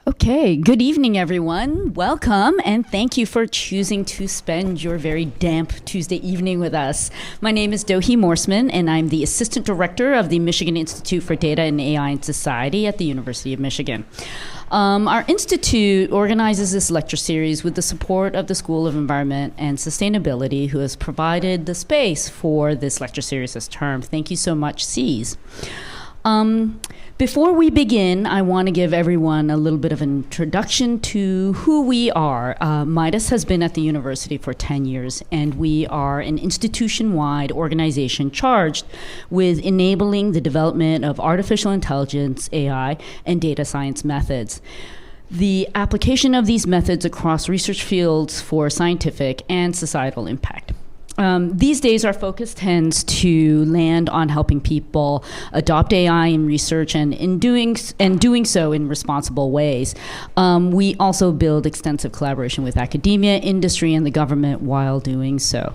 Okay, good evening, everyone. Welcome, and thank you for choosing to spend your very damp Tuesday evening with us. My name is Dohee Morsman, and I'm the Assistant Director of the Michigan Institute for Data and AI in Society at the University of Michigan. Our institute organizes this lecture series with the support of the School of Environment and Sustainability, who has provided the space for this lecture series this term. Thank you so much, SEAS. Before we begin, I want to give everyone a little bit of an introduction to who we are. Midas has been at the university for 10 years, and we are an institution-wide organization charged with enabling the development of artificial intelligence, AI, and data science methods. The application of these methods across research fields for scientific and societal impact. These days, our focus tends to land on helping people adopt AI in research and doing so in responsible ways. We also build extensive collaboration with academia, industry, and the government while doing so.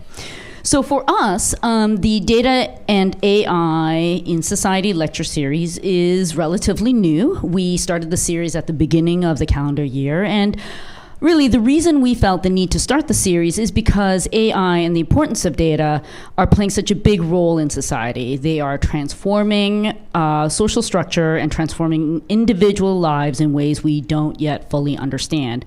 So for us, the Data and AI in Society lecture series is relatively new. We started the series at the beginning of the calendar year, and really, the reason we felt the need to start the series is because AI and the importance of data are playing such a big role in society. They are transforming social structure and transforming individual lives in ways we don't yet fully understand.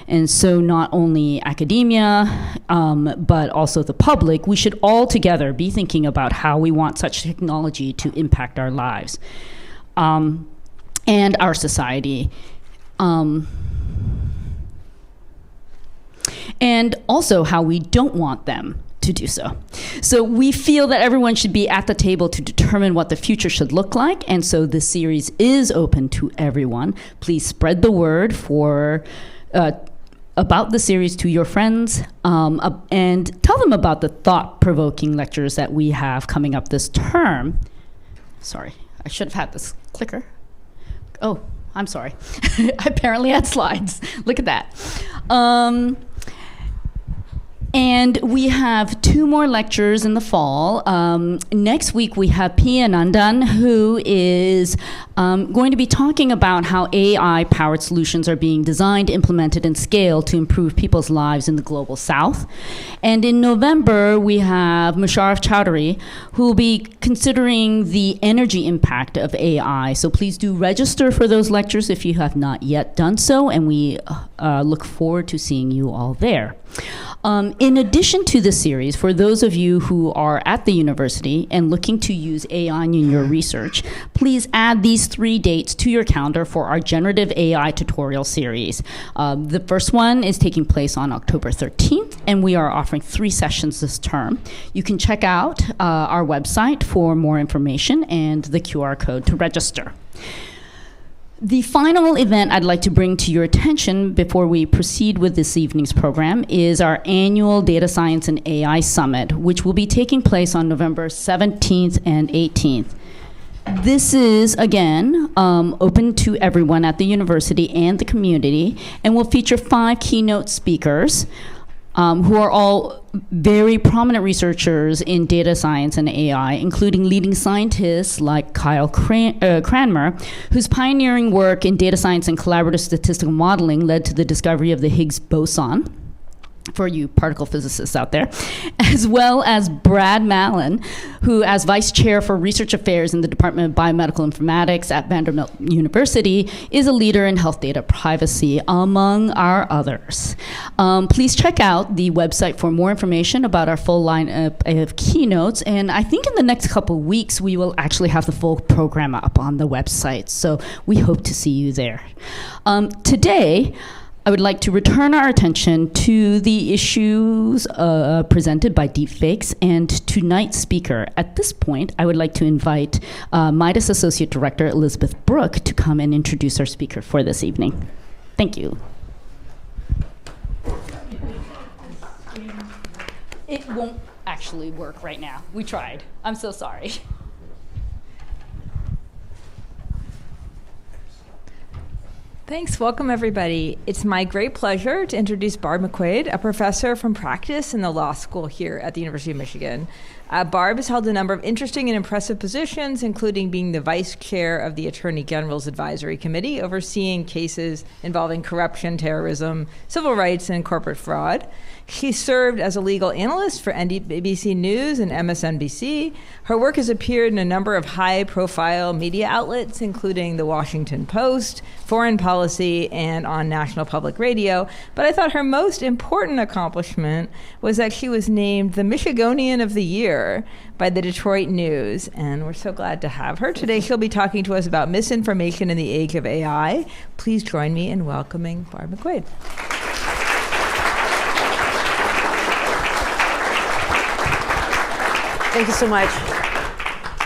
And so not only academia, but also the public, we should all together be thinking about how we want such technology to impact our lives and our society. And also how we don't want them to do so. So we feel that everyone should be at the table to determine what the future should look like, and so this series is open to everyone. Please spread the word about the series to your friends, and tell them about the thought-provoking lectures that we have coming up this term. Sorry, I should have had this clicker. Oh, I'm sorry. I apparently had slides. Look at that. And we have 2 more lectures in the fall. Next week, we have Pia Nandan, who is going to be talking about how AI-powered solutions are being designed, implemented, and scaled to improve people's lives in the global south. And in November, we have Musharraf Chowdhury, who will be considering the energy impact of AI. So please do register for those lectures if you have not yet done so, and we look forward to seeing you all there. In addition to the series, for those of you who are at the university and looking to use AI in your research, please add these 3 dates to your calendar for our Generative AI tutorial series. The first one is taking place on October 13th, and we are offering 3 sessions this term. You can check out our website for more information and the QR code to register. The final event I'd like to bring to your attention before we proceed with this evening's program is our annual Data Science and AI Summit, which will be taking place on November 17th and 18th. This is, again, open to everyone at the university and the community, and will feature 5 keynote speakers who are all very prominent researchers in data science and AI, including leading scientists like Kyle Cranmer, whose pioneering work in data science and collaborative statistical modeling led to the discovery of the Higgs boson, for you particle physicists out there, as well as Brad Mallon, who, as Vice Chair for Research Affairs in the Department of Biomedical Informatics at Vanderbilt University, is a leader in health data privacy, among our others. Please check out the website for more information about our full lineup of keynotes, and I think in the next couple weeks we will actually have the full program up on the website, so we hope to see you there. Today, I would like to return our attention to the issues presented by deepfakes and tonight's speaker. At this point, I would like to invite Midas Associate Director Elizabeth Brooke to come and introduce our speaker for this evening. Thank you. It won't actually work right now. We tried. I'm so sorry. Thanks. Welcome, everybody. It's my great pleasure to introduce Barb McQuade, a professor from practice in the law school here at the University of Michigan. Barb has held a number of interesting and impressive positions, including being the vice chair of the Attorney General's Advisory Committee, overseeing cases involving corruption, terrorism, civil rights, and corporate fraud. She served as a legal analyst for NBC News and MSNBC. Her work has appeared in a number of high-profile media outlets, including The Washington Post, Foreign Policy, and on National Public Radio. But I thought her most important accomplishment was that she was named the Michigonian of the Year by the Detroit News, and we're so glad to have her. Today she'll be talking to us about misinformation in the age of AI. Please join me in welcoming Barb McQuade. Thank you so much.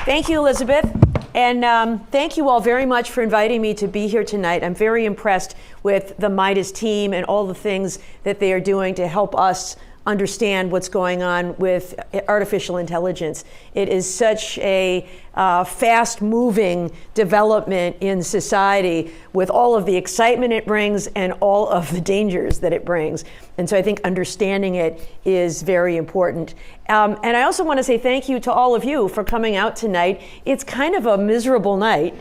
Thank you, Elizabeth. And thank you all very much for inviting me to be here tonight. I'm very impressed with the Midas team and all the things that they are doing to help us understand what's going on with artificial intelligence. It is such a fast-moving development in society with all of the excitement it brings and all of the dangers that it brings. And so I think understanding it is very important. And I also want to say thank you to all of you for coming out tonight. It's kind of a miserable night,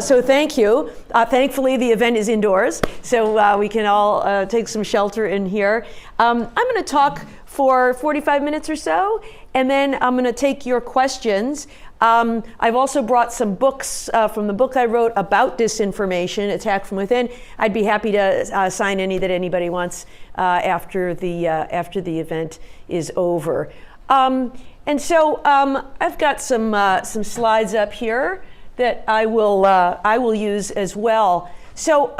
so thank you. Thankfully, the event is indoors, so we can all take some shelter in here. I'm going to talk for 45 minutes or so, and then I'm going to take your questions. I've also brought some books from the book I wrote about disinformation, Attack from Within. I'd be happy to sign any that anybody wants after the event is over. And so I've got some slides up here that I will use as well. So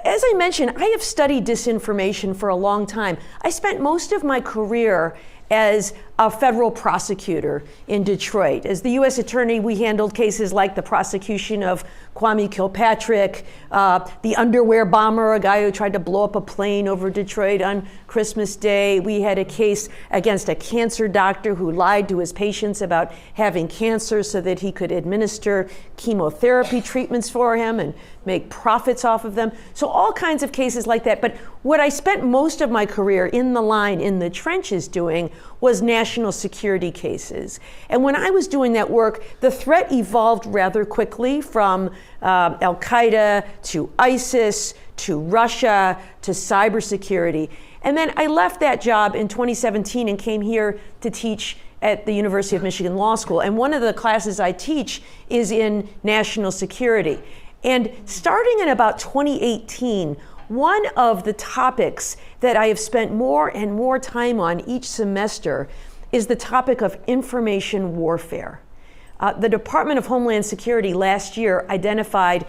as I mentioned, I have studied disinformation for a long time. I spent most of my career as a federal prosecutor in Detroit. As the U.S. attorney, we handled cases like the prosecution of Kwame Kilpatrick, the underwear bomber, a guy who tried to blow up a plane over Detroit on Christmas Day. We had a case against a cancer doctor who lied to his patients about having cancer so that he could administer chemotherapy treatments for him and make profits off of them. So all kinds of cases like that. But what I spent most of my career in the line, in the trenches doing, was national security cases. And when I was doing that work, the threat evolved rather quickly from Al-Qaeda to ISIS to Russia to cybersecurity. And then I left that job in 2017 and came here to teach at the University of Michigan Law School. And one of the classes I teach is in national security. And starting in about 2018, one of the topics that I have spent more and more time on each semester is the topic of information warfare. The Department of Homeland Security last year identified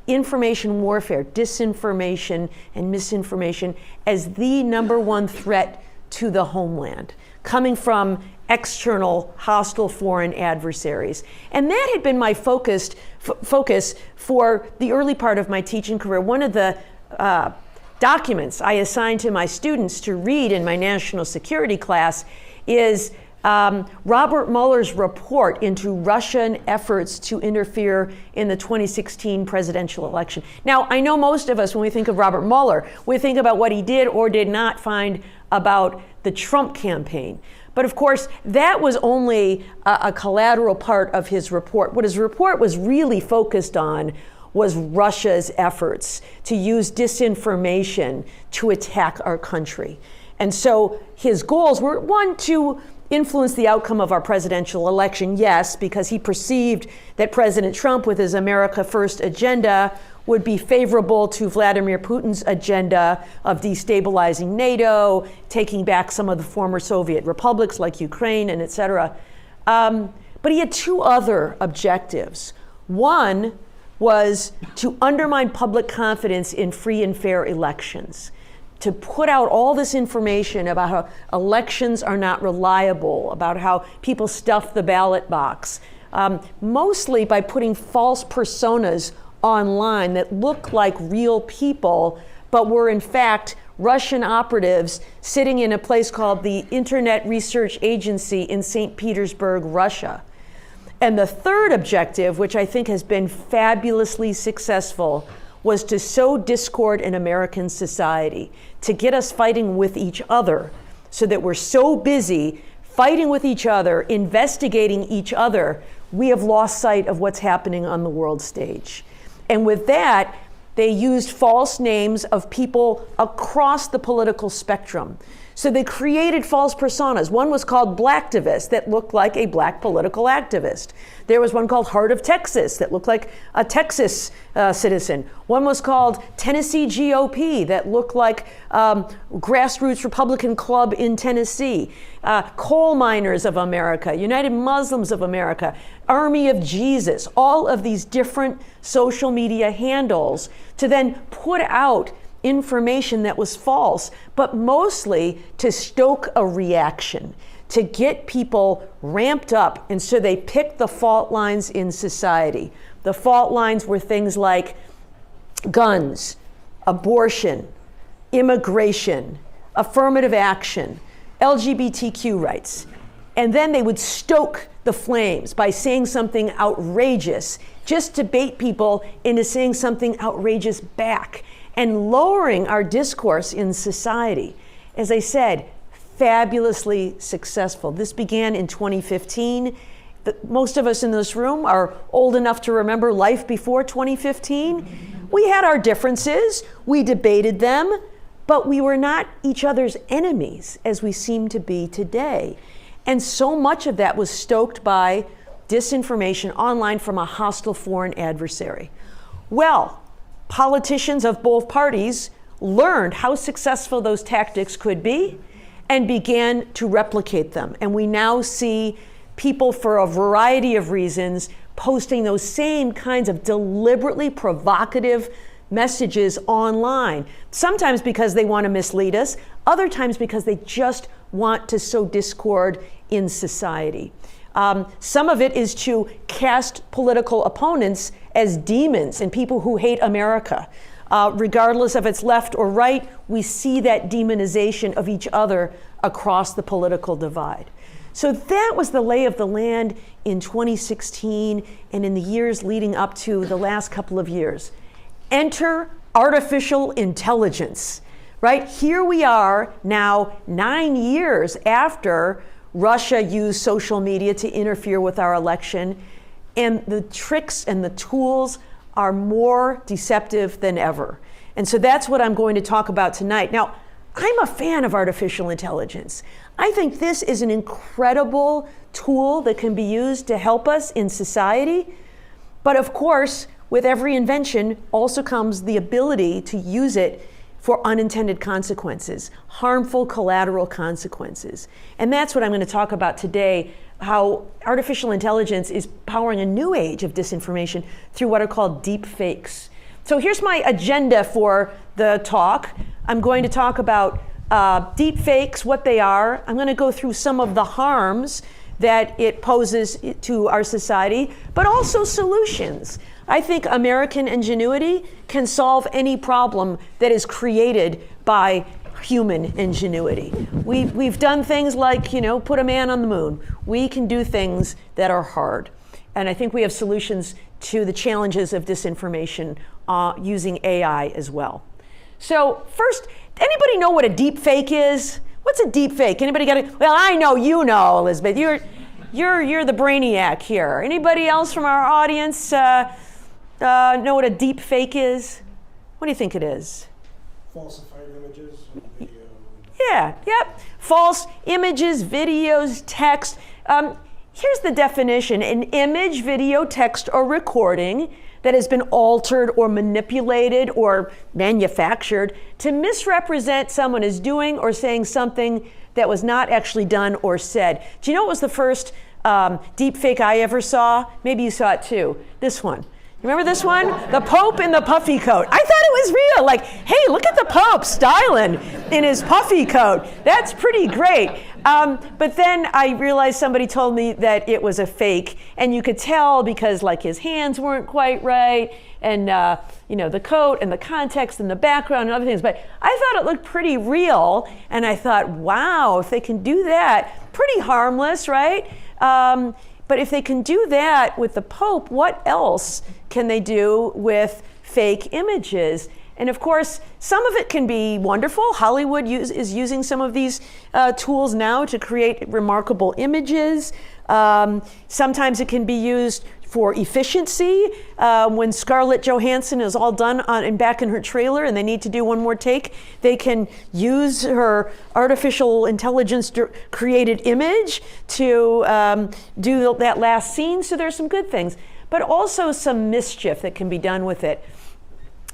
information warfare, disinformation and misinformation as the #1 threat to the homeland, coming from external hostile foreign adversaries. And that had been my focus for the early part of my teaching career. One of the documents I assigned to my students to read in my national security class is Robert Mueller's report into Russian efforts to interfere in the 2016 presidential election. Now, I know most of us, when we think of Robert Mueller, we think about what he did or did not find about the Trump campaign. But of course, that was only a collateral part of his report. What his report was really focused on was Russia's efforts to use disinformation to attack our country. And so his goals were, one, to influence the outcome of our presidential election, yes, because he perceived that President Trump, with his America First agenda, would be favorable to Vladimir Putin's agenda of destabilizing NATO, taking back some of the former Soviet republics like Ukraine and et cetera. But he had two other objectives. One was to undermine public confidence in free and fair elections, to put out all this information about how elections are not reliable, about how people stuff the ballot box, mostly by putting false personas online that look like real people, but were in fact Russian operatives sitting in a place called the Internet Research Agency in St. Petersburg, Russia. And the third objective, which I think has been fabulously successful, was to sow discord in American society, to get us fighting with each other, so that we're so busy fighting with each other, investigating each other, we have lost sight of what's happening on the world stage. And with that, they used false names of people across the political spectrum. So they created false personas. One was called Blacktivist, that looked like a black political activist. There was one called Heart of Texas, that looked like a Texas citizen. One was called Tennessee GOP, that looked like Grassroots Republican Club in Tennessee. Coal Miners of America, United Muslims of America, Army of Jesus, all of these different social media handles to then put out information that was false, but mostly to stoke a reaction, to get people ramped up. And so they picked the fault lines in society. The fault lines were things like guns, abortion, immigration, affirmative action, LGBTQ rights. And then they would stoke the flames by saying something outrageous, just to bait people into saying something outrageous back, and lowering our discourse in society. As I said, fabulously successful. This began in 2015. Most of us in this room are old enough to remember life before 2015. We had our differences, we debated them, but we were not each other's enemies as we seem to be today. And so much of that was stoked by disinformation online from a hostile foreign adversary. Well, politicians of both parties learned how successful those tactics could be and began to replicate them. And we now see people, for a variety of reasons, posting those same kinds of deliberately provocative messages online. Sometimes because they want to mislead us, other times because they just want to sow discord in society. Some of it is to cast political opponents as demons and people who hate America. Regardless of it's left or right, we see that demonization of each other across the political divide. So that was the lay of the land in 2016 and in the years leading up to the last couple of years. Enter artificial intelligence, right? Here we are now 9 years after Russia used social media to interfere with our election, and the tricks and the tools are more deceptive than ever. And so that's what I'm going to talk about tonight. Now, I'm a fan of artificial intelligence. I think this is an incredible tool that can be used to help us in society. But of course, with every invention also comes the ability to use it for unintended consequences, harmful collateral consequences. And that's what I'm going to talk about today, how artificial intelligence is powering a new age of disinformation through what are called deep fakes. So here's my agenda for the talk. I'm going to talk about deep fakes, what they are. I'm going to go through some of the harms that it poses to our society, but also solutions. I think American ingenuity can solve any problem that is created by human ingenuity. We've done things like, put a man on the moon. We can do things that are hard. And I think we have solutions to the challenges of disinformation using AI as well. So first, anybody know what a deep fake is? What's a deep fake? Anybody got it? Well, I know you know, Elizabeth. You're the brainiac here. Anybody else from our audience know what a deep fake is? What do you think it is? Falsified images, video. Yeah, yep. False images, videos, text. Here's the definition: an image, video, text, or recording that has been altered or manipulated or manufactured to misrepresent someone as doing or saying something that was not actually done or said. Do you know what was the first deep fake I ever saw? Maybe you saw it too. This one. Remember this one? The Pope in the puffy coat. I thought it was real. Like, hey, look at the Pope styling in his puffy coat. That's pretty great. But then I realized somebody told me that it was a fake, and you could tell because like his hands weren't quite right, and the coat and the context and the background and other things. But I thought it looked pretty real, and I thought, wow, if they can do that, pretty harmless, right? But if they can do that with the Pope, what else can they do with fake images? And of course, some of it can be wonderful. Hollywood is using some of these tools now to create remarkable images. Sometimes it can be used for efficiency. When Scarlett Johansson is all done and back in her trailer and they need to do one more take, they can use her artificial intelligence created image to do that last scene. So there's some good things, but also some mischief that can be done with it.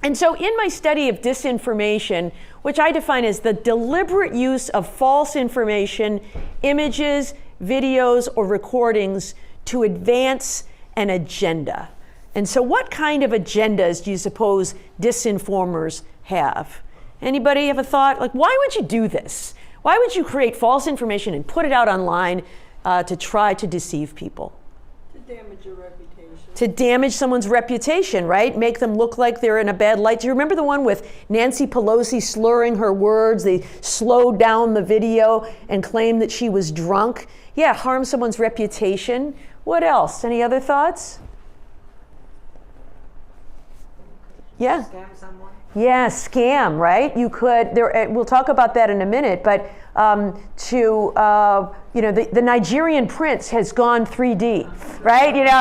And so in my study of disinformation, which I define as the deliberate use of false information, images, videos, or recordings to advance an agenda. And so what kind of agendas do you suppose disinformers have? Anybody have a thought? Like, why would you do this? Why would you create false information and put it out online to try to deceive people? To damage your reputation. To damage someone's reputation, right? Make them look like they're in a bad light. Do you remember the one with Nancy Pelosi slurring her words? They slowed down the video and claimed that she was drunk. Yeah, harm someone's reputation. What else? Any other thoughts? Yeah. Scam someone. Yeah, scam, right? You could, we'll talk about that in a minute, but the Nigerian prince has gone 3D, right? You know,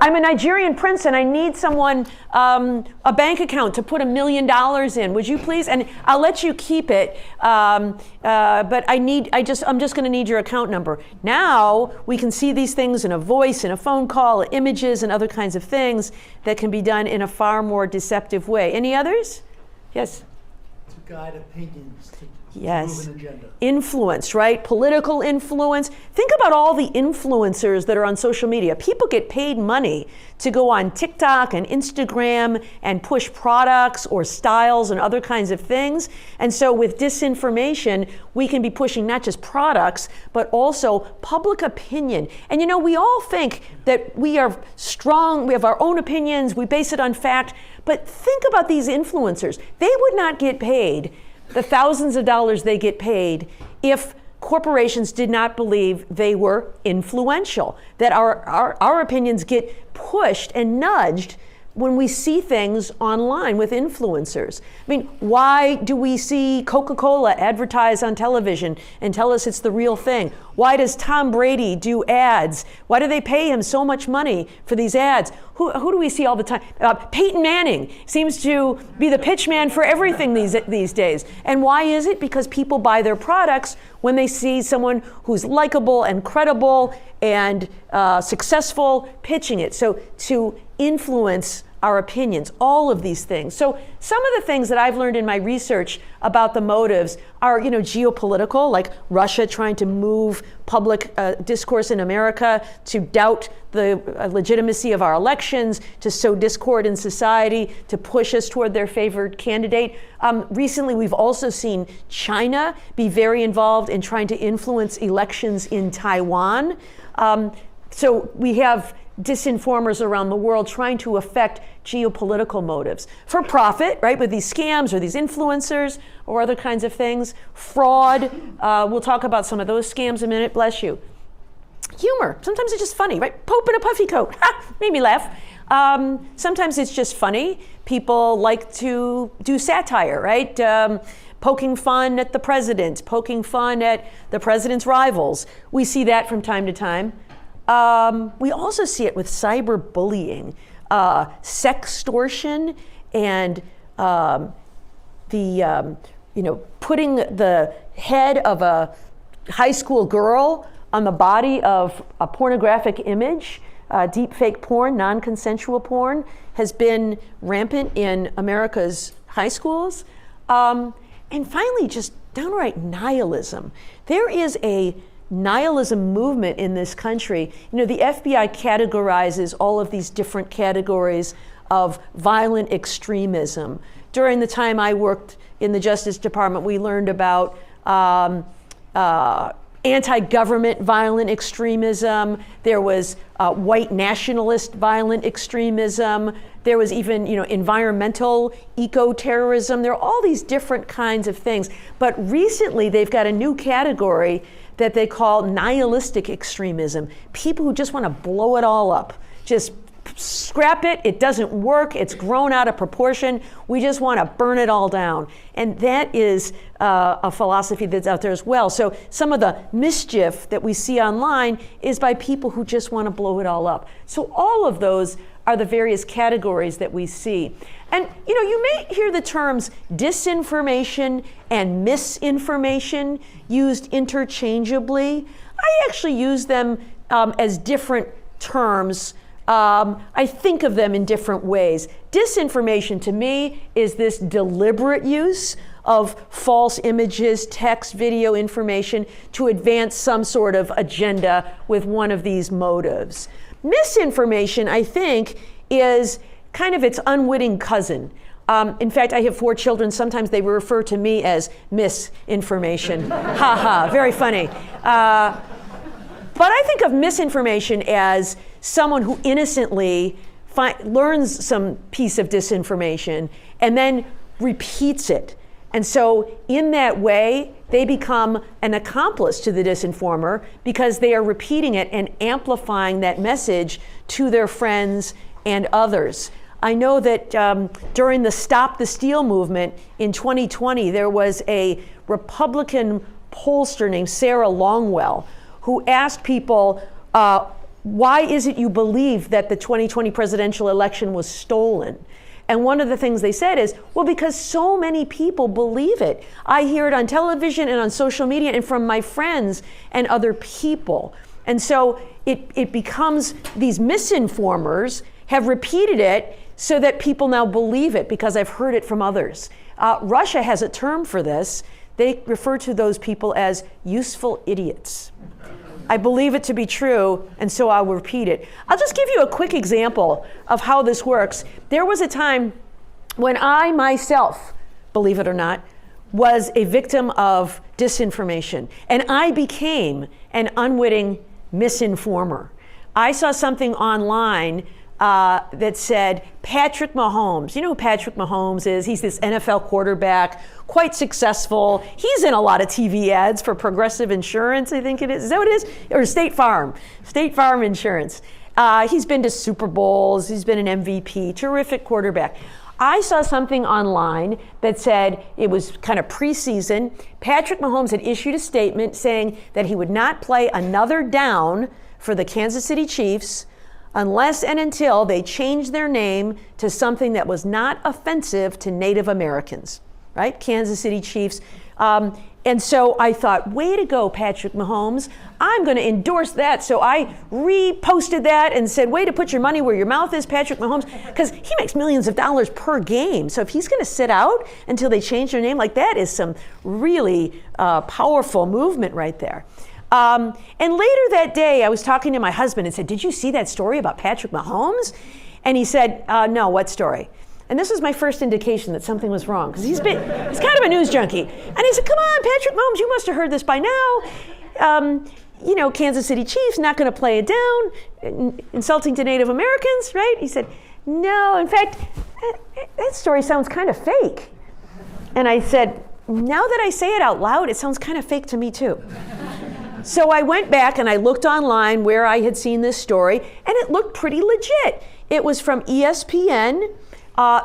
I'm a Nigerian prince and I need someone, a bank account to put $1 million in. Would you please? And I'll let you keep it, but I'm just going to need your account number. Now we can see these things in a voice, in a phone call, images, and other kinds of things that can be done in a far more deceptive way. Any others? Yes. To guide opinions, to Yes. move an agenda. Influence, right? Political influence. Think about all the influencers that are on social media. People get paid money to go on TikTok and Instagram and push products or styles and other kinds of things. And so with disinformation, we can be pushing not just products, but also public opinion. And you know, we all think that we are strong, we have our own opinions, we base it on fact, but think about these influencers. They would not get paid the thousands of dollars they get paid if corporations did not believe they were influential, that our opinions get pushed and nudged when we see things online with influencers. I mean, why do we see Coca-Cola advertise on television and tell us it's the real thing? Why does Tom Brady do ads? Why do they pay him so much money for these ads? Who do we see all the time? Peyton Manning seems to be the pitch man for everything these days. And why is it? Because people buy their products when they see someone who's likable and credible and successful pitching it. So to influence our opinions, all of these things. So some of the things that I've learned in my research about the motives are, geopolitical, like Russia trying to move public discourse in America to doubt the legitimacy of our elections, to sow discord in society, to push us toward their favored candidate. Recently, we've also seen China be very involved in trying to influence elections in Taiwan. So we have disinformers around the world trying to affect geopolitical motives for profit, right? With these scams or these influencers or other kinds of things. Fraud, we'll talk about some of those scams in a minute, bless you. Humor, sometimes it's just funny, right? Pope in a puffy coat, made me laugh. Sometimes it's just funny. People like to do satire, right? Poking fun at the president, poking fun at the president's rivals. We see that from time to time. We also see it with cyberbullying, sextortion, and putting the head of a high school girl on the body of a pornographic image. Deep fake porn, non-consensual porn, has been rampant in America's high schools. And finally, just downright nihilism. There is a nihilism movement in this country. The FBI categorizes all of these different categories of violent extremism. During the time I worked in the Justice Department, we learned about anti-government violent extremism. There was white nationalist violent extremism. There was even, environmental eco-terrorism. There are all these different kinds of things. But recently, they've got a new category that they call nihilistic extremism. People who just want to blow it all up. Just scrap it, it doesn't work, it's grown out of proportion, we just want to burn it all down. And that is a philosophy that's out there as well. So some of the mischief that we see online is by people who just want to blow it all up. So all of those are the various categories that we see. And you may hear the terms disinformation and misinformation used interchangeably. I actually use them as different terms. I think of them in different ways. Disinformation to me is this deliberate use of false images, text, video information to advance some sort of agenda with one of these motives. Misinformation, I think, is kind of its unwitting cousin. In fact, I have 4 children. Sometimes they refer to me as misinformation. Ha ha, very funny. But I think of misinformation as someone who innocently learns some piece of disinformation and then repeats it. And so in that way, they become an accomplice to the disinformer because they are repeating it and amplifying that message to their friends and others. I know that during the Stop the Steal movement in 2020, there was a Republican pollster named Sarah Longwell who asked people, why is it you believe that the 2020 presidential election was stolen? And one of the things they said is, well, because so many people believe it. I hear it on television and on social media and from my friends and other people. And so it becomes, these misinformers have repeated it so that people now believe it because I've heard it from others. Russia has a term for this. They refer to those people as useful idiots. I believe it to be true, and so I'll repeat it. I'll just give you a quick example of how this works. There was a time when I myself, believe it or not, was a victim of disinformation, and I became an unwitting misinformer. I saw something online that said Patrick Mahomes. You know who Patrick Mahomes is? He's this NFL quarterback, quite successful. He's in a lot of TV ads for Progressive Insurance, I think it is. Is that what it is? Or State Farm Insurance. He's been to Super Bowls. He's been an MVP, terrific quarterback. I saw something online that said, it was kind of preseason, Patrick Mahomes had issued a statement saying that he would not play another down for the Kansas City Chiefs unless and until they changed their name to something that was not offensive to Native Americans, right? Kansas City Chiefs. And so I thought, way to go, Patrick Mahomes. I'm going to endorse that. So I reposted that and said, way to put your money where your mouth is, Patrick Mahomes, because he makes millions of dollars per game. So if he's going to sit out until they change their name, like that is some really powerful movement right there. And later that day, I was talking to my husband and said, did you see that story about Patrick Mahomes? And he said, no, what story? And this was my first indication that something was wrong, because he's kind of a news junkie. And he said, come on, Patrick Mahomes, you must have heard this by now. Kansas City Chiefs, not going to play it down, insulting to Native Americans, right? He said, no, in fact, that story sounds kind of fake. And I said, now that I say it out loud, it sounds kind of fake to me too. So I went back and I looked online where I had seen this story, and it looked pretty legit. It was from ESPN,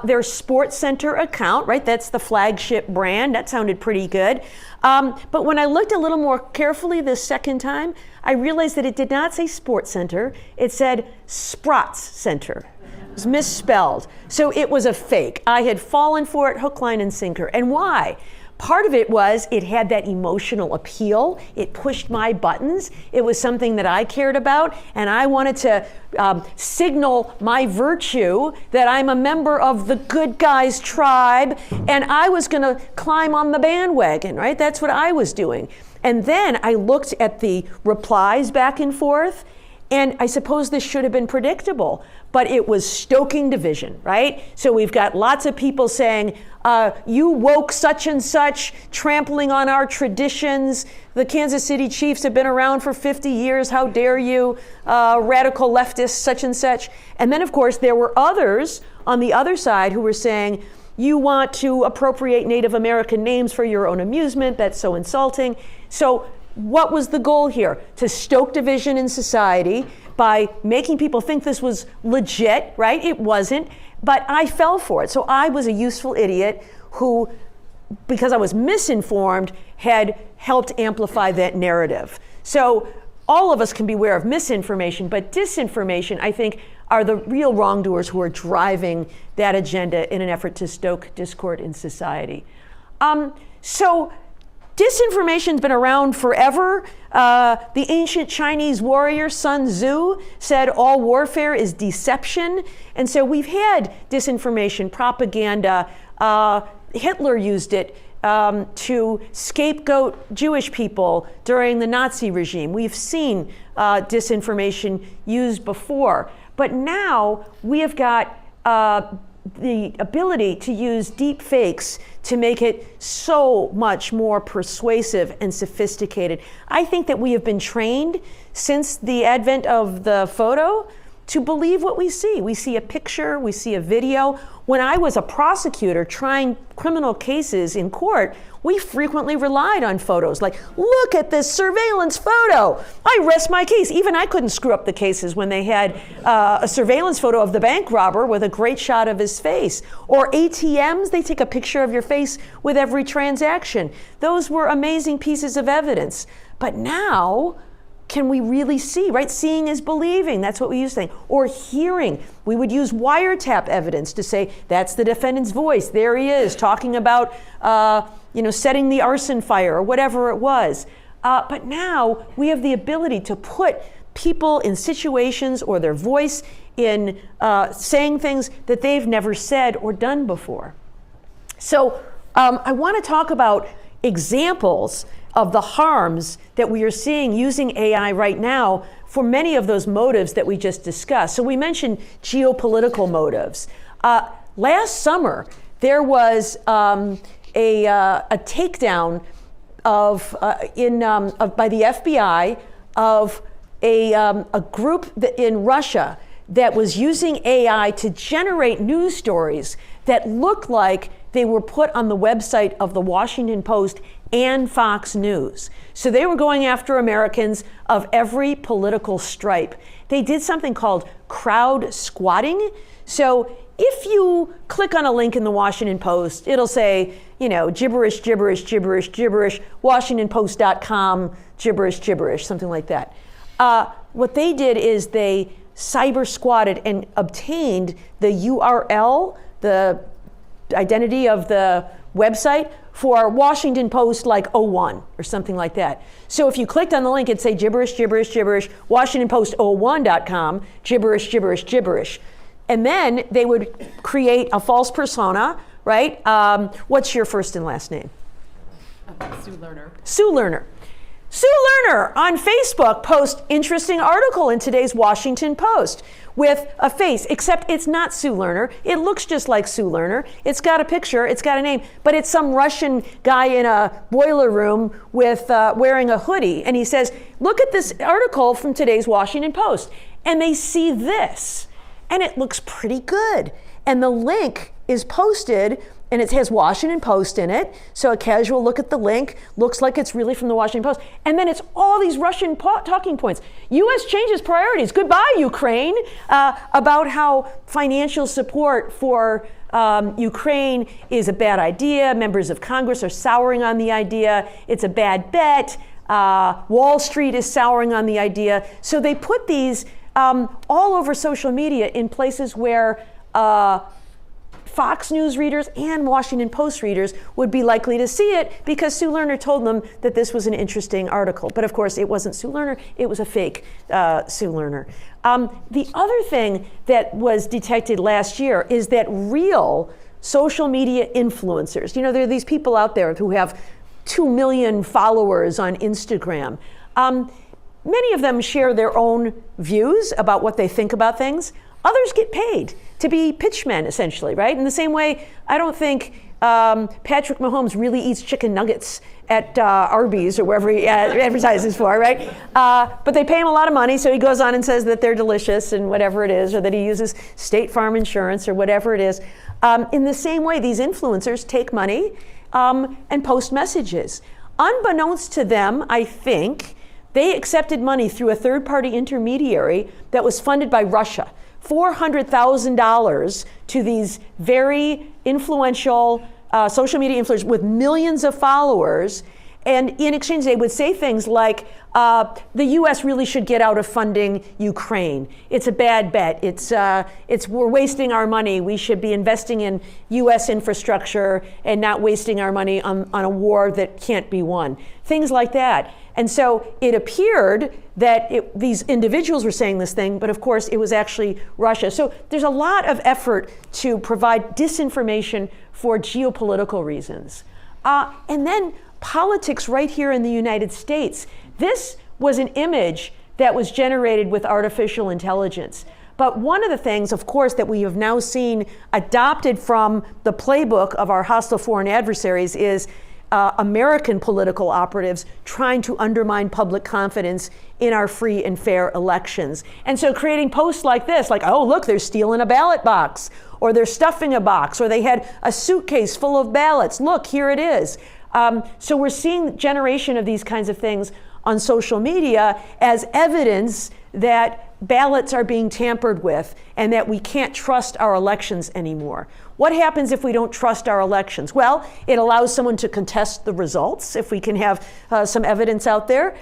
their Sports Center account, right? That's the flagship brand. That sounded pretty good. But when I looked a little more carefully this second time, I realized that it did not say Sports Center. It said Sprotts Center. It was misspelled. So it was a fake. I had fallen for it hook, line, and sinker. And why? Part of it was it had that emotional appeal. It pushed my buttons. It was something that I cared about, and I wanted to signal my virtue that I'm a member of the good guys tribe, and I was going to climb on the bandwagon, right? That's what I was doing. And then I looked at the replies back and forth, and I suppose this should have been predictable, but it was stoking division, right? So we've got lots of people saying, you woke such and such, trampling on our traditions. The Kansas City Chiefs have been around for 50 years. How dare you, radical leftists, such and such. And then, of course, there were others on the other side who were saying, you want to appropriate Native American names for your own amusement. That's so insulting. So what was the goal here? To stoke division in society by making people think this was legit, right? It wasn't, but I fell for it. So I was a useful idiot who, because I was misinformed, had helped amplify that narrative. So all of us can be aware of misinformation, but disinformation, I think, are the real wrongdoers who are driving that agenda in an effort to stoke discord in society. So disinformation's been around forever. The ancient Chinese warrior Sun Tzu said all warfare is deception. And so we've had disinformation, propaganda. Hitler used it to scapegoat Jewish people during the Nazi regime. We've seen disinformation used before. But now we have got the ability to use deep fakes to make it so much more persuasive and sophisticated. I think that we have been trained since the advent of the photo to believe what we see. We see a picture, we see a video. When I was a prosecutor trying criminal cases in court, we frequently relied on photos. Like, look at this surveillance photo. I rest my case. Even I couldn't screw up the cases when they had a surveillance photo of the bank robber with a great shot of his face. Or ATMs, they take a picture of your face with every transaction. Those were amazing pieces of evidence. But now, can we really see, right? Seeing is believing. That's what we used to think. Or hearing. We would use wiretap evidence to say, that's the defendant's voice. There he is talking about, setting the arson fire or whatever it was. But now we have the ability to put people in situations or their voice in saying things that they've never said or done before. So I want to talk about examples of the harms that we are seeing using AI right now for many of those motives that we just discussed. So we mentioned geopolitical motives. Last summer, there was a takedown by the FBI of a group in Russia that was using AI to generate news stories that looked like they were put on the website of the Washington Post and Fox News. So they were going after Americans of every political stripe. They did something called crowd squatting. So if you click on a link in the Washington Post, it'll say, gibberish, gibberish, gibberish, gibberish, WashingtonPost.com, gibberish, gibberish, something like that. What they did is they cyber squatted and obtained the URL, the identity of the website for Washington Post like 01 or something like that. So if you clicked on the link, it'd say gibberish, gibberish, gibberish, WashingtonPost01.com, gibberish, gibberish, gibberish. And then they would create a false persona, right? What's your first and last name? Sue Lerner. Sue Lerner. Sue Lerner on Facebook posts interesting article in today's Washington Post with a face, except it's not Sue Lerner. It looks just like Sue Lerner. It's got a picture, it's got a name, but it's some Russian guy in a boiler room with wearing a hoodie. And he says, look at this article from today's Washington Post. And they see this, and it looks pretty good. And the link is posted, and it has Washington Post in it. So a casual look at the link looks like it's really from the Washington Post. And then it's all these Russian talking points. U.S. changes priorities. Goodbye, Ukraine. About how financial support for Ukraine is a bad idea. Members of Congress are souring on the idea. It's a bad bet. Wall Street is souring on the idea. So they put these all over social media in places where Fox News readers and Washington Post readers would be likely to see it because Sue Lerner told them that this was an interesting article. But of course, it wasn't Sue Lerner, it was a fake Sue Lerner. The other thing that was detected last year is that real social media influencers, there are these people out there who have 2 million followers on Instagram. Many of them share their own views about what they think about things. Others get paid to be pitchmen, essentially, right? In the same way, I don't think Patrick Mahomes really eats chicken nuggets at Arby's or wherever he advertises for, right? But they pay him a lot of money, so he goes on and says that they're delicious and whatever it is, or that he uses State Farm insurance or whatever it is. In the same way, these influencers take money and post messages. unbeknownst to them, I think, they accepted money through a third-party intermediary that was funded by Russia. $400,000 to these very influential social media influencers with millions of followers. And in exchange, they would say things like, the U.S. really should get out of funding Ukraine. It's a bad bet. We're wasting our money. We should be investing in U.S. infrastructure and not wasting our money on a war that can't be won. Things like that. And so it appeared that these individuals were saying this thing, but of course it was actually Russia. So there's a lot of effort to provide disinformation for geopolitical reasons. And then politics right here in the United States. This was an image that was generated with artificial intelligence. But one of the things, of course, that we have now seen adopted from the playbook of our hostile foreign adversaries is American political operatives trying to undermine public confidence in our free and fair elections. And so creating posts like this, like, oh, look, they're stealing a ballot box, or they're stuffing a box, or they had a suitcase full of ballots. Look, here it is. So we're seeing generation of these kinds of things on social media as evidence that ballots are being tampered with and that we can't trust our elections anymore. What happens if we don't trust our elections? Well, it allows someone to contest the results if we can have some evidence out there.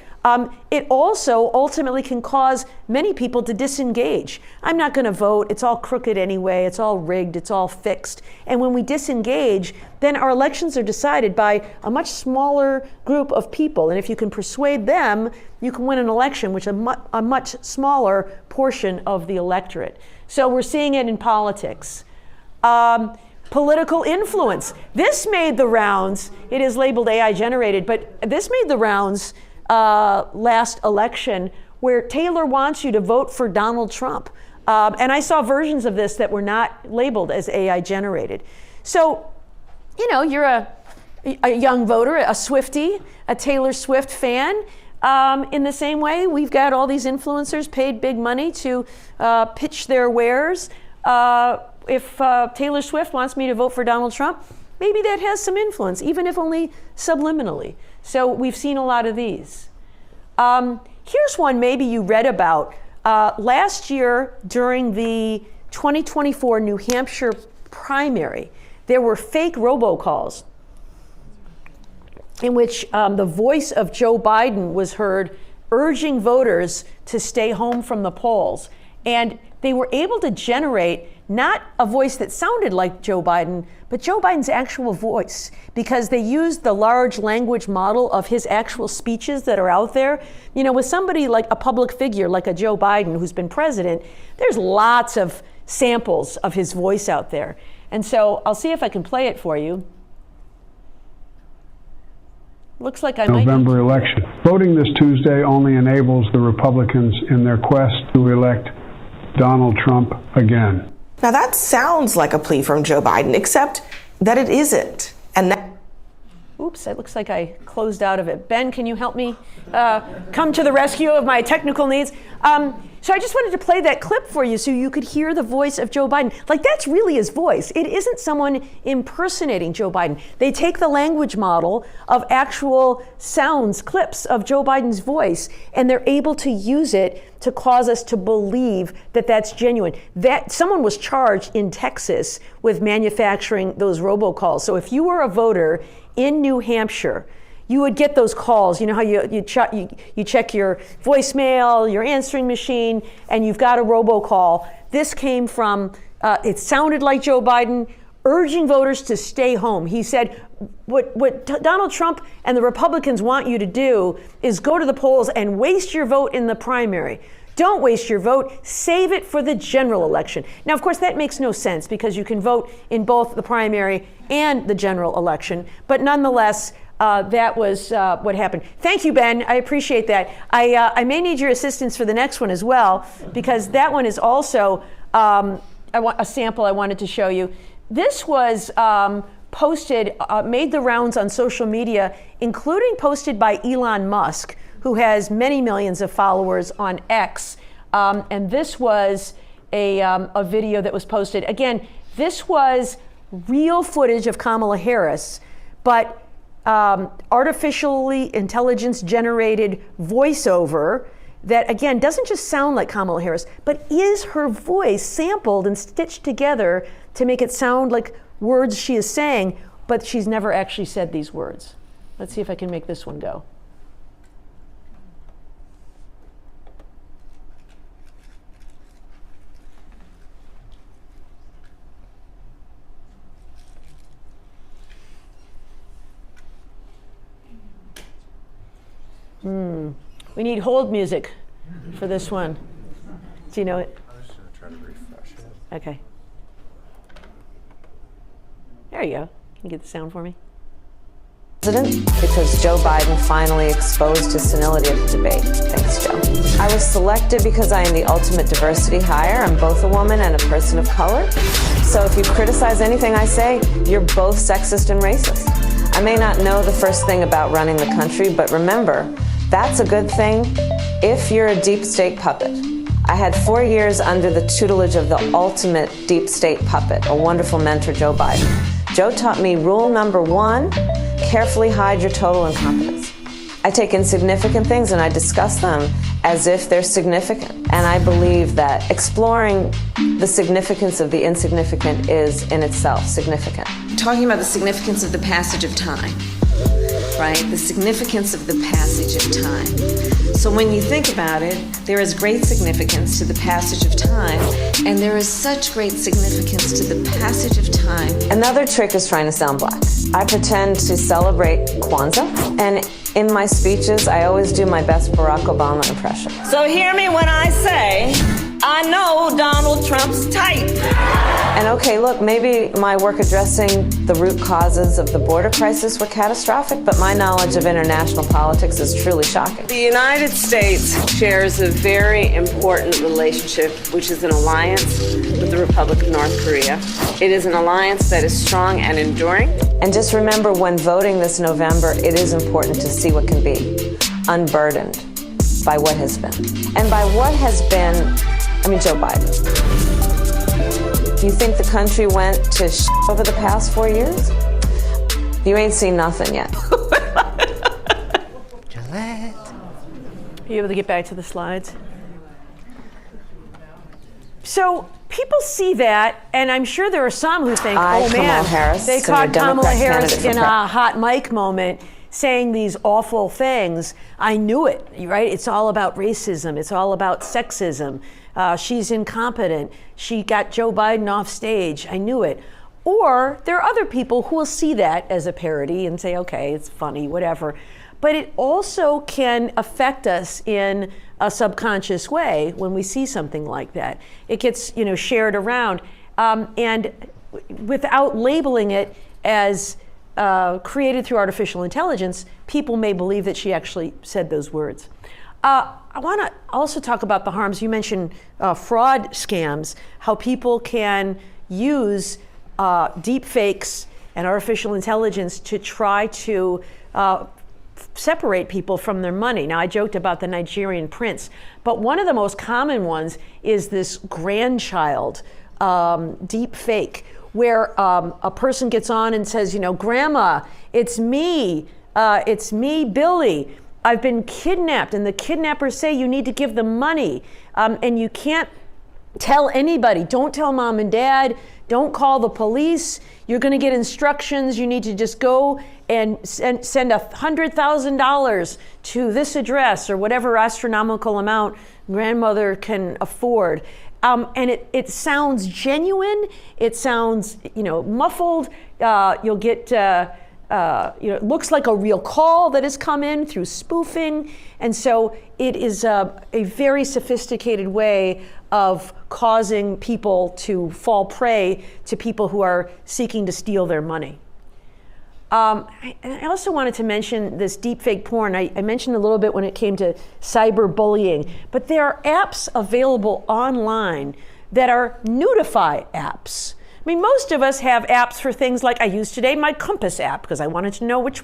It also ultimately can cause many people to disengage. I'm not going to vote. It's all crooked anyway. It's all rigged. It's all fixed. And when we disengage, then our elections are decided by a much smaller group of people. And if you can persuade them, you can win an election, which is a much smaller portion of the electorate. So we're seeing it in politics. Political influence. This made the rounds. It is labeled AI generated, but this made the rounds last election, where Taylor wants you to vote for Donald Trump. And I saw versions of this that were not labeled as AI generated. So, you know, you're a young voter, a Swiftie, a Taylor Swift fan. In the same way, we've got all these influencers paid big money to pitch their wares. If Taylor Swift wants me to vote for Donald Trump, maybe that has some influence, even if only subliminally. So we've seen a lot of these. Here's one maybe you read about. Last year, during the 2024 New Hampshire primary, there were fake robocalls in which the voice of Joe Biden was heard urging voters to stay home from the polls. And they were able to generate not a voice that sounded like Joe Biden, but Joe Biden's actual voice, because they used the large language model of his actual speeches that are out there. You know, with somebody like a public figure, like a Joe Biden who's been president, there's lots of samples of his voice out there. And so I'll see if I can play it for you. Looks like I might. November election. Voting this Tuesday only enables the Republicans in their quest to elect Donald Trump again. Now that sounds like a plea from Joe Biden, except that it isn't. And that. Oops, it looks like I closed out of it. Ben, can you help me come to the rescue of my technical needs? So I just wanted to play that clip for you so you could hear the voice of Joe Biden. Like, that's really his voice. It isn't someone impersonating Joe Biden. They take the language model of actual sounds, clips of Joe Biden's voice, and they're able to use it to cause us to believe that that's genuine. That someone was charged in Texas with manufacturing those robocalls. So if you were a voter in New Hampshire, you would get those calls. You know how you check your voicemail, your answering machine, and you've got a robocall. This came from, it sounded like Joe Biden urging voters to stay home. He said, what Donald Trump and the Republicans want you to do is go to the polls and waste your vote in the primary. Don't waste your vote. Save it for the general election. Now, of course, that makes no sense because you can vote in both the primary and the general election. But nonetheless, that was what happened. Thank you, Ben. I appreciate that. I may need your assistance for the next one as well, because that one is also a sample I wanted to show you. This was posted, made the rounds on social media, including posted by Elon Musk, who has many millions of followers on X. And this was a video that was posted. Again, this was real footage of Kamala Harris, but artificially intelligence generated voiceover that, again, doesn't just sound like Kamala Harris, but is her voice sampled and stitched together to make it sound like words she is saying, but she's never actually said these words. Let's see if I can make this one go. We need hold music for this one. Do you know it? I was going to try to refresh it. Okay. There you go. Can you get the sound for me? President, because Joe Biden finally exposed his senility at the debate. Thanks, Joe. I was selected because I am the ultimate diversity hire. I'm both a woman and a person of color. So if you criticize anything I say, you're both sexist and racist. I may not know the first thing about running the country, but remember, that's a good thing if you're a deep state puppet. I had 4 years under the tutelage of the ultimate deep state puppet, a wonderful mentor, Joe Biden. Joe taught me rule number 1, carefully hide your total incompetence. I take insignificant things and I discuss them as if they're significant. And I believe that exploring the significance of the insignificant is in itself significant. Talking about the significance of the passage of time, right? The significance of the passage of time. So when you think about it, there is great significance to the passage of time, and there is such great significance to the passage of time. Another trick is trying to sound black. I pretend to celebrate Kwanzaa, and in my speeches, I always do my best Barack Obama impression. So hear me when I say, I know Donald Trump's type. And okay, look, maybe my work addressing the root causes of the border crisis were catastrophic, but my knowledge of international politics is truly shocking. The United States shares a very important relationship, which is an alliance with the Republic of North Korea. It is an alliance that is strong and enduring. And just remember, when voting this November, it is important to see what can be unburdened by what has been. And by what has been, I mean Joe Biden. You think the country went to over the past 4 years? You ain't seen nothing yet. Are you able to get back to the slides? So people see that, and I'm sure there are some who think, oh man, they caught Kamala Harris in a hot mic moment saying these awful things. I knew it, right? It's all about racism. It's all about sexism. She's incompetent. She got Joe Biden off stage. I knew it. Or there are other people who will see that as a parody and say, okay, it's funny, whatever. But it also can affect us in a subconscious way when we see something like that. It gets, shared around. And without labeling it as created through artificial intelligence, people may believe that she actually said those words. I want to also talk about the harms. You mentioned fraud scams, how people can use deep fakes and artificial intelligence to try to separate people from their money. Now, I joked about the Nigerian prince, but one of the most common ones is this grandchild deep fake, where a person gets on and says, Grandma, it's me, Billy. I've been kidnapped, and the kidnappers say you need to give them money, and you can't tell anybody. Don't tell mom and dad. Don't call the police. You're going to get instructions. You need to just go and send $100,000 to this address or whatever astronomical amount grandmother can afford. And it sounds genuine. It sounds, muffled. You'll get, it looks like a real call that has come in through spoofing. And so it is a very sophisticated way of causing people to fall prey to people who are seeking to steal their money. I also wanted to mention this deepfake porn. I mentioned a little bit when it came to cyberbullying, but there are apps available online that are nudify apps. I mean, most of us have apps for things like I used today my compass app because I wanted to know which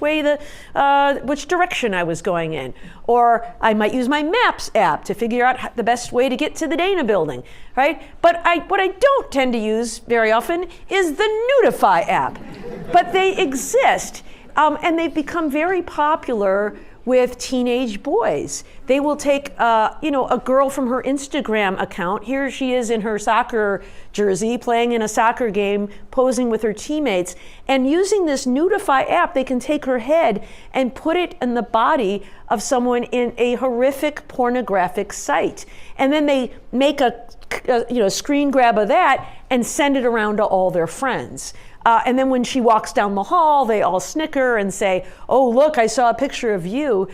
direction I was going in. Or I might use my Maps app to figure out the best way to get to the Dana building, right? But what I don't tend to use very often is the Nudify app. But they exist. And they've become very popular with teenage boys. They will take, a girl from her Instagram account. Here she is in her soccer jersey, playing in a soccer game, posing with her teammates. And using this Nudify app, they can take her head and put it in the body of someone in a horrific pornographic site. And then they make a screen grab of that and send it around to all their friends. And then when she walks down the hall, they all snicker and say, "Oh, look, I saw a picture of you."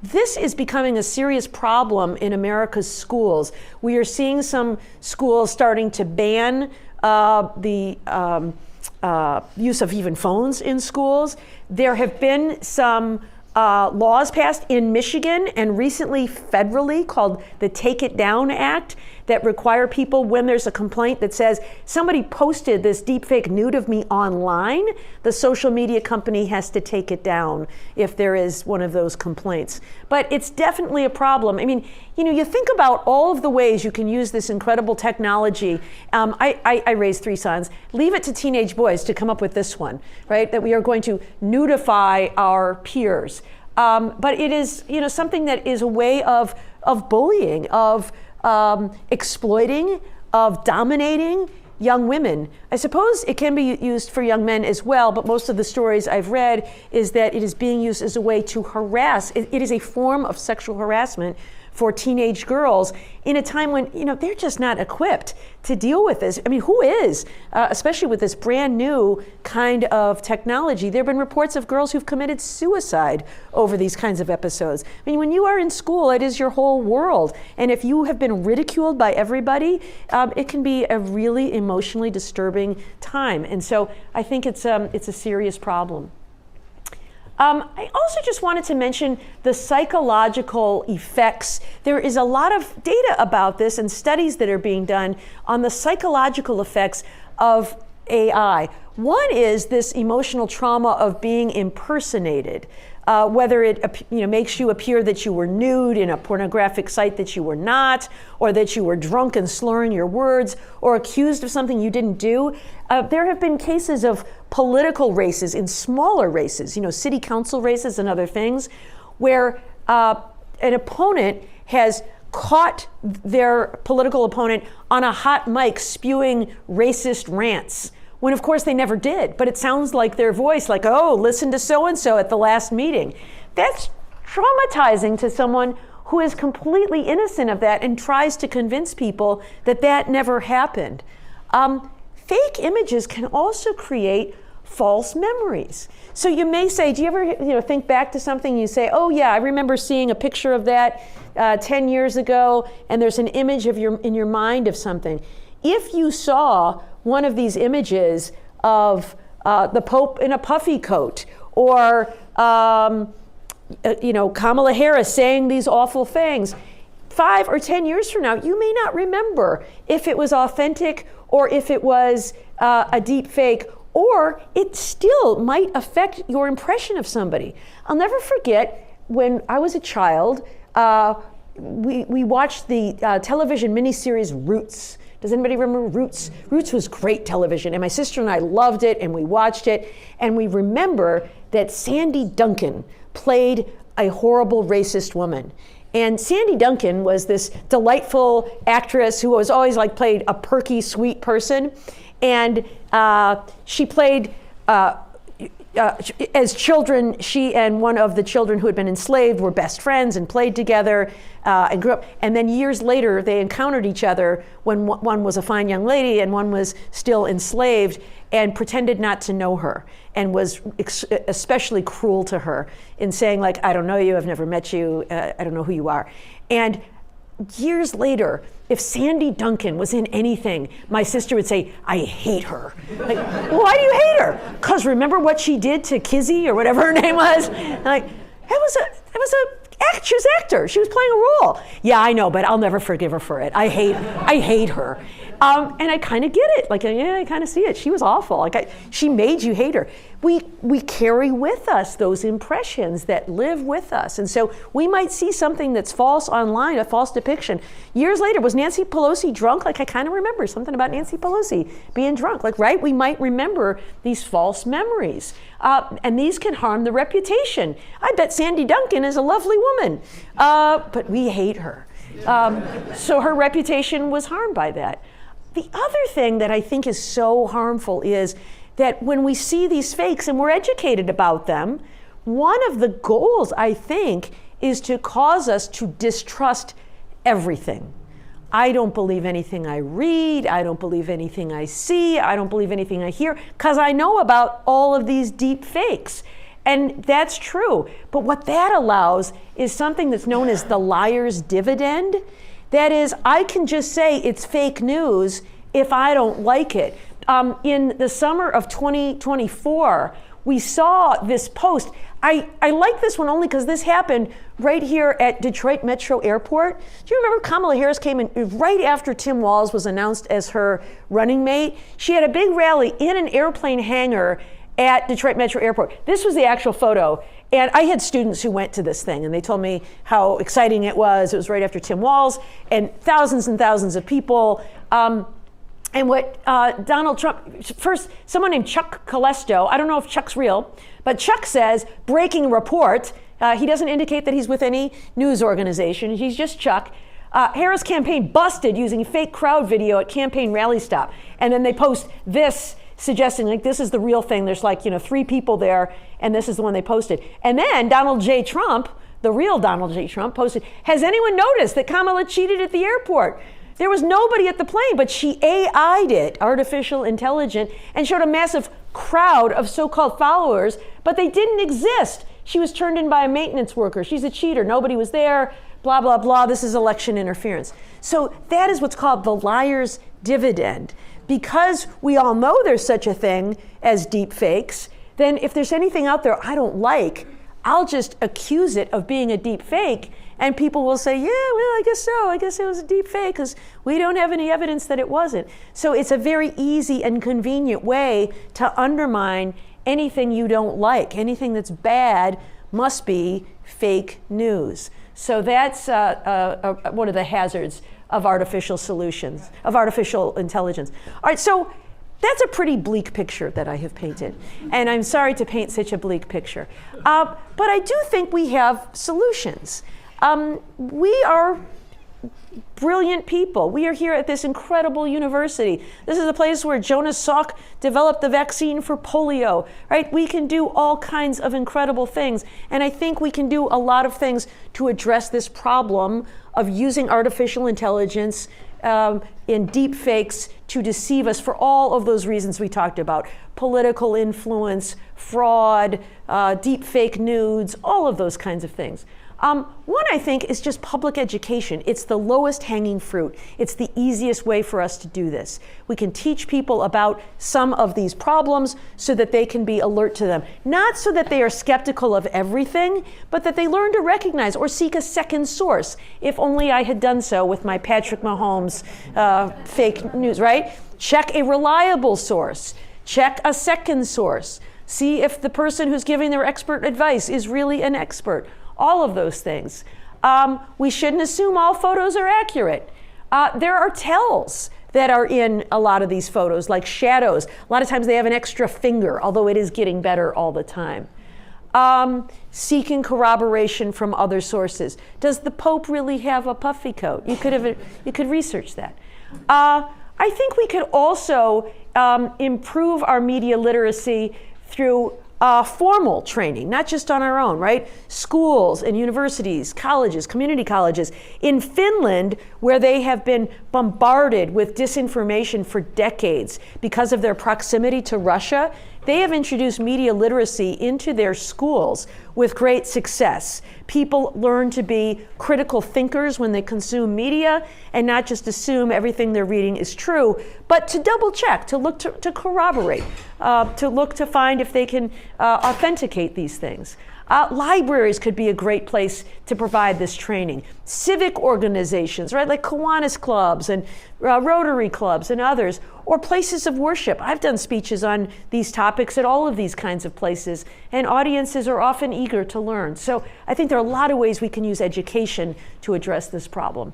This is becoming a serious problem in America's schools. We are seeing some schools starting to ban the use of even phones in schools. There have been some laws passed in Michigan and recently federally called the Take It Down Act that require people, when there's a complaint that says somebody posted this deepfake nude of me online, the social media company has to take it down if there is one of those complaints. But it's definitely a problem. I mean, you think about all of the ways you can use this incredible technology. I raised 3 sons. Leave it to teenage boys to come up with this one, right? That we are going to nudify our peers. But it is, something that is a way of bullying, of exploiting, of dominating young women. I suppose it can be used for young men as well, but most of the stories I've read is that it is being used as a way to harass. It is a form of sexual harassment for teenage girls in a time when, they're just not equipped to deal with this. I mean, who is, especially with this brand new kind of technology? There have been reports of girls who've committed suicide over these kinds of episodes. I mean, when you are in school, it is your whole world. And if you have been ridiculed by everybody, it can be a really emotionally disturbing time. And so I think it's a serious problem. I also just wanted to mention the psychological effects. There is a lot of data about this and studies that are being done on the psychological effects of AI. One is this emotional trauma of being impersonated, whether it makes you appear that you were nude in a pornographic site that you were not, or that you were drunk and slurring your words, or accused of something you didn't do. There have been cases of political races in smaller races, city council races and other things, where an opponent has caught their political opponent on a hot mic spewing racist rants, when of course they never did, but it sounds like their voice, like, "Oh, listen to so-and-so at the last meeting." That's traumatizing to someone who is completely innocent of that and tries to convince people that that never happened. Fake images can also create false memories. So you may say, do you ever think back to something, you say, "Oh yeah, I remember seeing a picture of that 10 years ago," and there's an image in your mind of something. If you saw one of these images of the Pope in a puffy coat, or Kamala Harris saying these awful things, 5 or 10 years from now, you may not remember if it was authentic or if it was a deep fake, or it still might affect your impression of somebody. I'll never forget when I was a child, we watched the television miniseries Roots. Does anybody remember Roots? Roots was great television, and my sister and I loved it, and we watched it, and we remember that Sandy Duncan played a horrible racist woman. And Sandy Duncan was this delightful actress who was always played a perky, sweet person. And she played, as children, she and one of the children who had been enslaved were best friends and played together and grew up. And then years later, they encountered each other when one was a fine young lady and one was still enslaved, and pretended not to know her and was especially cruel to her in saying, "I don't know you, I've never met you, I don't know who you are." And years later, if Sandy Duncan was in anything, my sister would say, "I hate her." Why do you hate her? Because remember what she did to Kizzy or whatever her name was? That was she's an actor. She was playing a role. Yeah, I know, but I'll never forgive her for it. I hate her. And I kind of get it. Like, yeah, I kind of see it. She was awful. Like, she made you hate her. We carry with us those impressions that live with us. And so we might see something that's false online, a false depiction. Years later, was Nancy Pelosi drunk? Like, I kind of remember something about Nancy Pelosi being drunk. Like, right? We might remember these false memories. And these can harm the reputation. I bet Sandy Duncan is a lovely woman, but we hate her. So her reputation was harmed by that. The other thing that I think is so harmful is that when we see these fakes and we're educated about them, one of the goals, I think, is to cause us to distrust everything. I don't believe anything I read. I don't believe anything I see. I don't believe anything I hear, because I know about all of these deep fakes. And that's true. But what that allows is something that's known as the liar's dividend. That is, I can just say it's fake news if I don't like it. In the summer of 2024, we saw this post. I like this one only because this happened right here at Detroit Metro Airport. Do you remember Kamala Harris came in right after Tim Walz was announced as her running mate? She had a big rally in an airplane hangar at Detroit Metro Airport. This was the actual photo. And I had students who went to this thing, and they told me how exciting it was. It was right after Tim Walz, and thousands of people. And what Donald Trump, first, someone named Chuck Colesto, I don't know if Chuck's real, but Chuck says, breaking report. He doesn't indicate that he's with any news organization. He's just Chuck. Harris campaign busted using fake crowd video at campaign rally stop. And then they post this, suggesting like this is the real thing. There's like, 3 people there, and this is the one they posted. And then Donald J. Trump, the real Donald J. Trump, posted, has anyone noticed that Kamala cheated at the airport? There was nobody at the plane, but she AI'd it, artificial intelligence, and showed a massive crowd of so-called followers, but they didn't exist. She was turned in by a maintenance worker. She's a cheater. Nobody was there, blah, blah, blah. This is election interference. So that is what's called the liar's dividend. Because we all know there's such a thing as deep fakes, then if there's anything out there I don't like, I'll just accuse it of being a deep fake, and people will say, yeah, well, I guess so. I guess it was a deep fake because we don't have any evidence that it wasn't. So it's a very easy and convenient way to undermine anything you don't like. Anything that's bad must be fake news. So that's one of the hazards of artificial solutions, of artificial intelligence. All right, so that's a pretty bleak picture that I have painted. And I'm sorry to paint such a bleak picture. But I do think we have solutions. We are brilliant people. We are here at this incredible university. This is the place where Jonas Salk developed the vaccine for polio, right? We can do all kinds of incredible things. And I think we can do a lot of things to address this problem of using artificial intelligence in deep fakes to deceive us for all of those reasons we talked about. Political influence, fraud, deep fake nudes, all of those kinds of things. One, I think, is just public education. It's the lowest hanging fruit. It's the easiest way for us to do this. We can teach people about some of these problems so that they can be alert to them. Not so that they are skeptical of everything, but that they learn to recognize or seek a second source. If only I had done so with my Patrick Mahomes fake news, right? Check a reliable source. Check a second source. See if the person who's giving their expert advice is really an expert. All of those things. We shouldn't assume all photos are accurate. There are tells that are in a lot of these photos, like shadows. A lot of times they have an extra finger, although it is getting better all the time. Seeking corroboration from other sources. Does the Pope really have a puffy coat? You could research that. I think we could also improve our media literacy through formal training, not just on our own, right? Schools and universities, colleges, community colleges. In Finland, where they have been bombarded with disinformation for decades because of their proximity to Russia, they have introduced media literacy into their schools with great success. People learn to be critical thinkers when they consume media and not just assume everything they're reading is true, but to double check, to look to corroborate. to look to find if they can authenticate these things. Libraries could be a great place to provide this training. Civic organizations, right, like Kiwanis clubs and Rotary clubs and others, or places of worship. I've done speeches on these topics at all of these kinds of places, and audiences are often eager to learn. So I think there are a lot of ways we can use education to address this problem.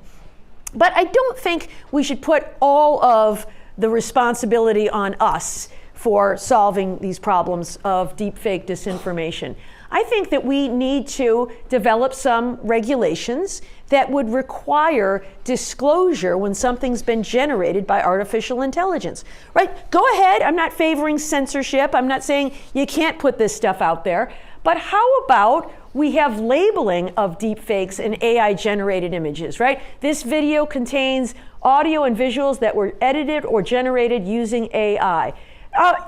But I don't think we should put all of the responsibility on us for solving these problems of deepfake disinformation. I think that we need to develop some regulations that would require disclosure when something's been generated by artificial intelligence, right? Go ahead, I'm not favoring censorship. I'm not saying you can't put this stuff out there, but how about we have labeling of deepfakes and AI-generated images, right? This video contains audio and visuals that were edited or generated using AI.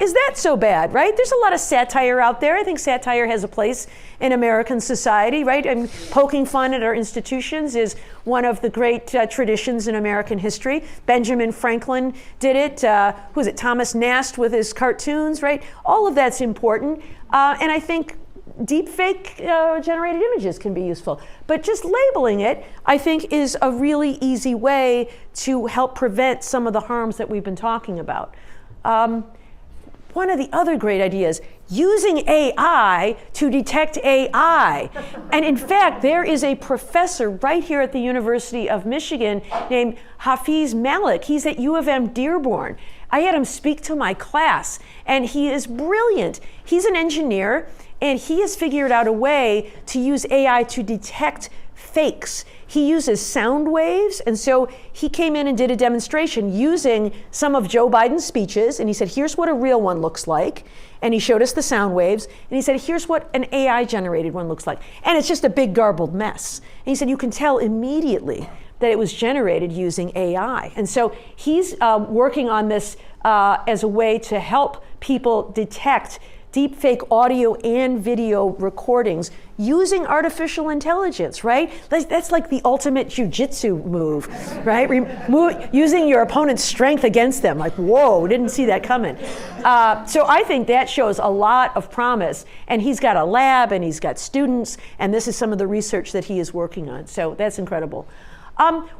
Is that so bad, right? There's a lot of satire out there. I think satire has a place in American society, right? And poking fun at our institutions is one of the great traditions in American history. Benjamin Franklin did it. Who was it? Thomas Nast with his cartoons, right? All of that's important. And I think deepfake generated images can be useful. But just labeling it, I think, is a really easy way to help prevent some of the harms that we've been talking about. One of the other great ideas, using AI to detect AI. And in fact, there is a professor right here at the University of Michigan named Hafiz Malik. He's at U of M Dearborn. I had him speak to my class, and he is brilliant. He's an engineer, and he has figured out a way to use AI to detect fakes. He uses sound waves, and so he came in and did a demonstration using some of Joe Biden's speeches, and he said, here's what a real one looks like, and he showed us the sound waves, and he said, here's what an AI-generated one looks like, and it's just a big garbled mess. And he said, you can tell immediately that it was generated using AI. And so he's working on this as a way to help people detect deepfake audio and video recordings using artificial intelligence, right? That's like the ultimate jujitsu move, right? Using your opponent's strength against them. Like, whoa, didn't see that coming. So I think that shows a lot of promise. And he's got a lab and he's got students, and this is some of the research that he is working on. So that's incredible.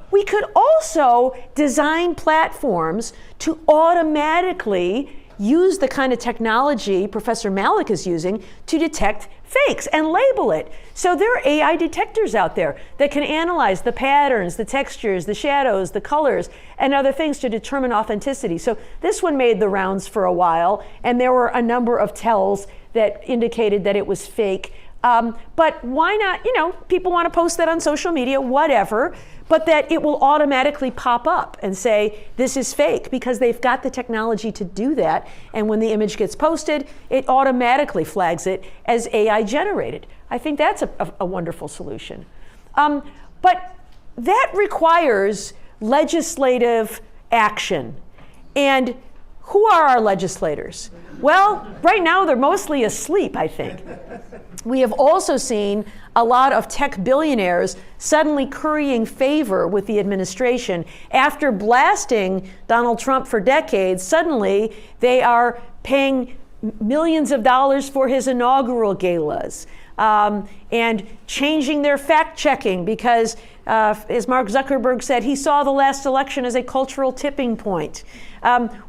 We could also design platforms to automatically use the kind of technology Professor Malik is using to detect fakes and label it. So there are AI detectors out there that can analyze the patterns, the textures, the shadows, the colors, and other things to determine authenticity. So this one made the rounds for a while, and there were a number of tells that indicated that it was fake. But why not, people want to post that on social media, whatever, but that it will automatically pop up and say, this is fake, because they've got the technology to do that. And when the image gets posted, it automatically flags it as AI generated. I think that's a wonderful solution. But that requires legislative action. And who are our legislators? Well, right now they're mostly asleep, I think. We have also seen a lot of tech billionaires suddenly currying favor with the administration. After blasting Donald Trump for decades, suddenly they are paying millions of dollars for his inaugural galas. And changing their fact-checking because, as Mark Zuckerberg said, he saw the last election as a cultural tipping point.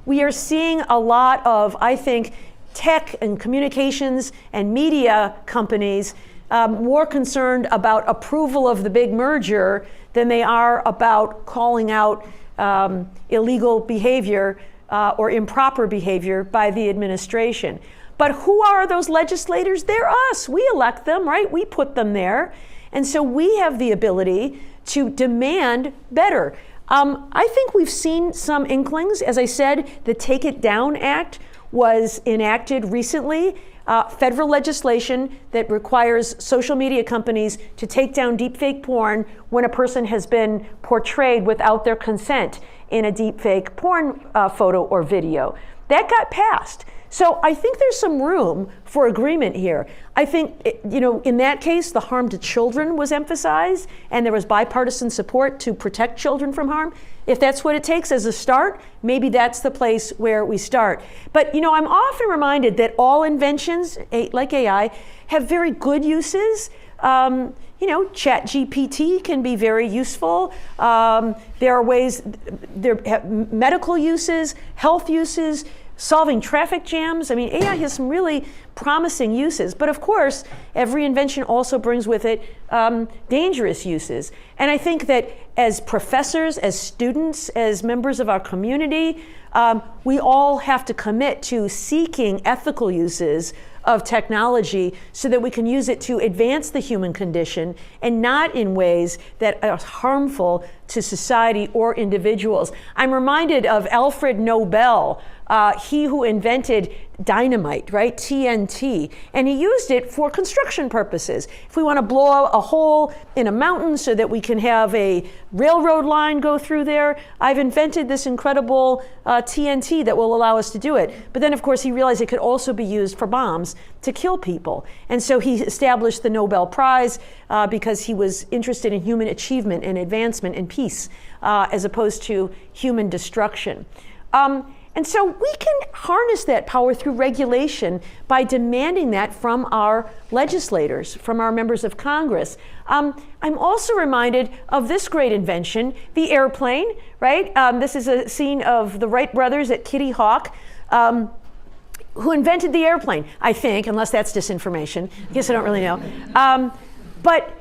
We are seeing a lot of, I think, tech and communications and media companies more concerned about approval of the big merger than they are about calling out illegal behavior or improper behavior by the administration. But who are those legislators? They're us. We elect them, right? We put them there. And so we have the ability to demand better. I think we've seen some inklings. As I said, the Take It Down Act was enacted recently. Federal legislation that requires social media companies to take down deepfake porn when a person has been portrayed without their consent in a deepfake porn photo or video. That got passed. So I think there's some room for agreement here. I think, in that case, the harm to children was emphasized, and there was bipartisan support to protect children from harm. If that's what it takes as a start, maybe that's the place where we start. But, I'm often reminded that all inventions, like AI, have very good uses. ChatGPT can be very useful. There are ways, medical uses, health uses, solving traffic jams. I mean, AI has some really promising uses. But of course, every invention also brings with it dangerous uses. And I think that as professors, as students, as members of our community, we all have to commit to seeking ethical uses of technology so that we can use it to advance the human condition and not in ways that are harmful to society or individuals. I'm reminded of Alfred Nobel, he who invented dynamite, right? TNT. And he used it for construction purposes. If we want to blow a hole in a mountain so that we can have a railroad line go through there, I've invented this incredible TNT that will allow us to do it. But then, of course, he realized it could also be used for bombs to kill people. And so he established the Nobel Prize because he was interested in human achievement and advancement and peace as opposed to human destruction. And so we can harness that power through regulation by demanding that from our legislators, from our members of Congress. I'm also reminded of this great invention, the airplane, right? This is a scene of the Wright brothers at Kitty Hawk, who invented the airplane, I think, unless that's disinformation. I guess I don't really know. But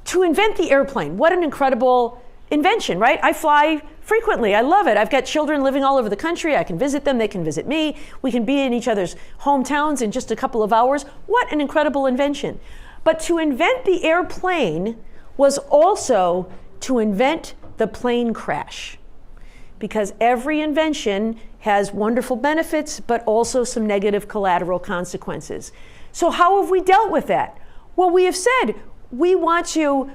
to invent the airplane, what an incredible invention, right? I fly frequently. I love it. I've got children living all over the country. I can visit them. They can visit me. We can be in each other's hometowns in just a couple of hours. What an incredible invention. But to invent the airplane was also to invent the plane crash. Because every invention has wonderful benefits, but also some negative collateral consequences. So how have we dealt with that? Well, we have said we want to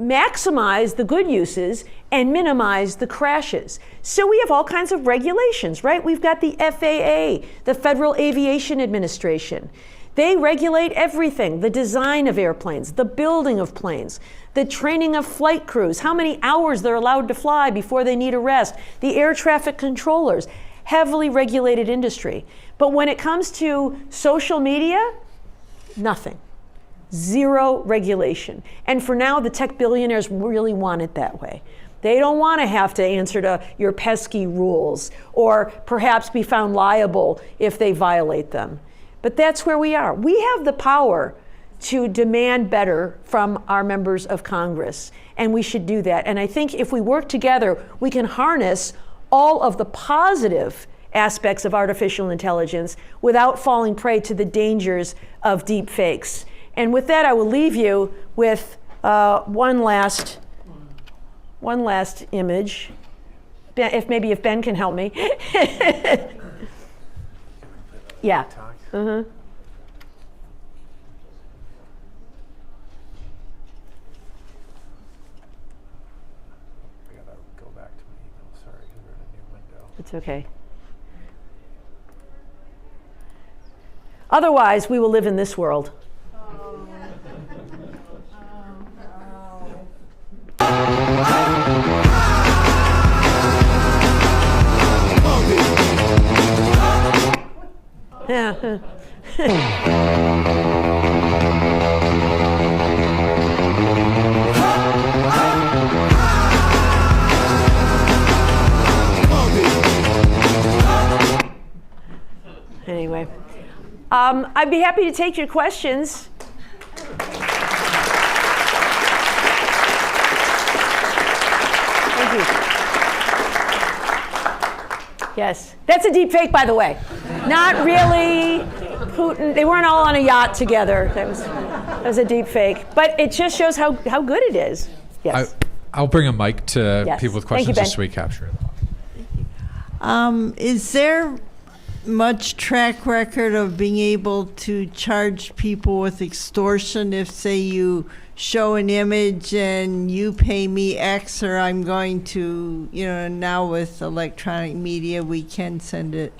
maximize the good uses and minimize the crashes. So we have all kinds of regulations, right? We've got the FAA, the Federal Aviation Administration. They regulate everything, the design of airplanes, the building of planes, the training of flight crews, how many hours they're allowed to fly before they need a rest, the air traffic controllers, heavily regulated industry. But when it comes to social media, nothing. Zero regulation. And for now, the tech billionaires really want it that way. They don't want to have to answer to your pesky rules or perhaps be found liable if they violate them. But that's where we are. We have the power to demand better from our members of Congress, and we should do that. And I think if we work together, we can harness all of the positive aspects of artificial intelligence without falling prey to the dangers of deep fakes. And with that, I will leave you with one last image. If Ben can help me. Yeah. Uh-huh. I gotta go back to my email. Sorry, because we're in a new window. It's okay. Otherwise, we will live in this world. Yeah. Anyway, I'd be happy to take your questions. Thank you. Yes, that's a deep fake, by the way. Not really Putin. They weren't all on a yacht together. That was a deep fake. But it just shows how good it is. Yes. I'll bring a mic to Yes. people with Thank you, questions just so Ben. we capture it. Is there much track record of being able to charge people with extortion if, say, you show an image and you pay me X, or I'm going to, now with electronic media, we can send it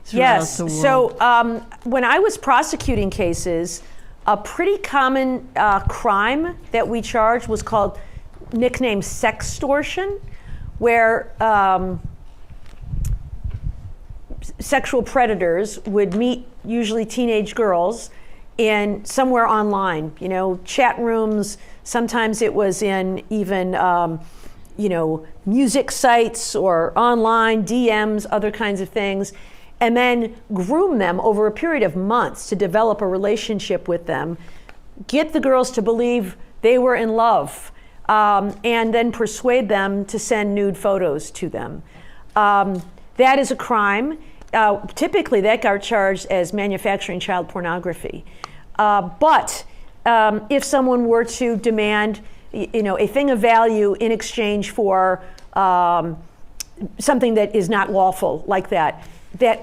throughout Yes. the world. So when I was prosecuting cases, a pretty common crime that we charged was called nicknamed sextortion, where sexual predators would meet usually teenage girls in somewhere online, chat rooms. Sometimes it was in even, music sites or online DMs, other kinds of things, and then groom them over a period of months to develop a relationship with them, get the girls to believe they were in love, and then persuade them to send nude photos to them. That is a crime. Typically, that got charged as manufacturing child pornography. But if someone were to demand, a thing of value in exchange for something that is not lawful, like that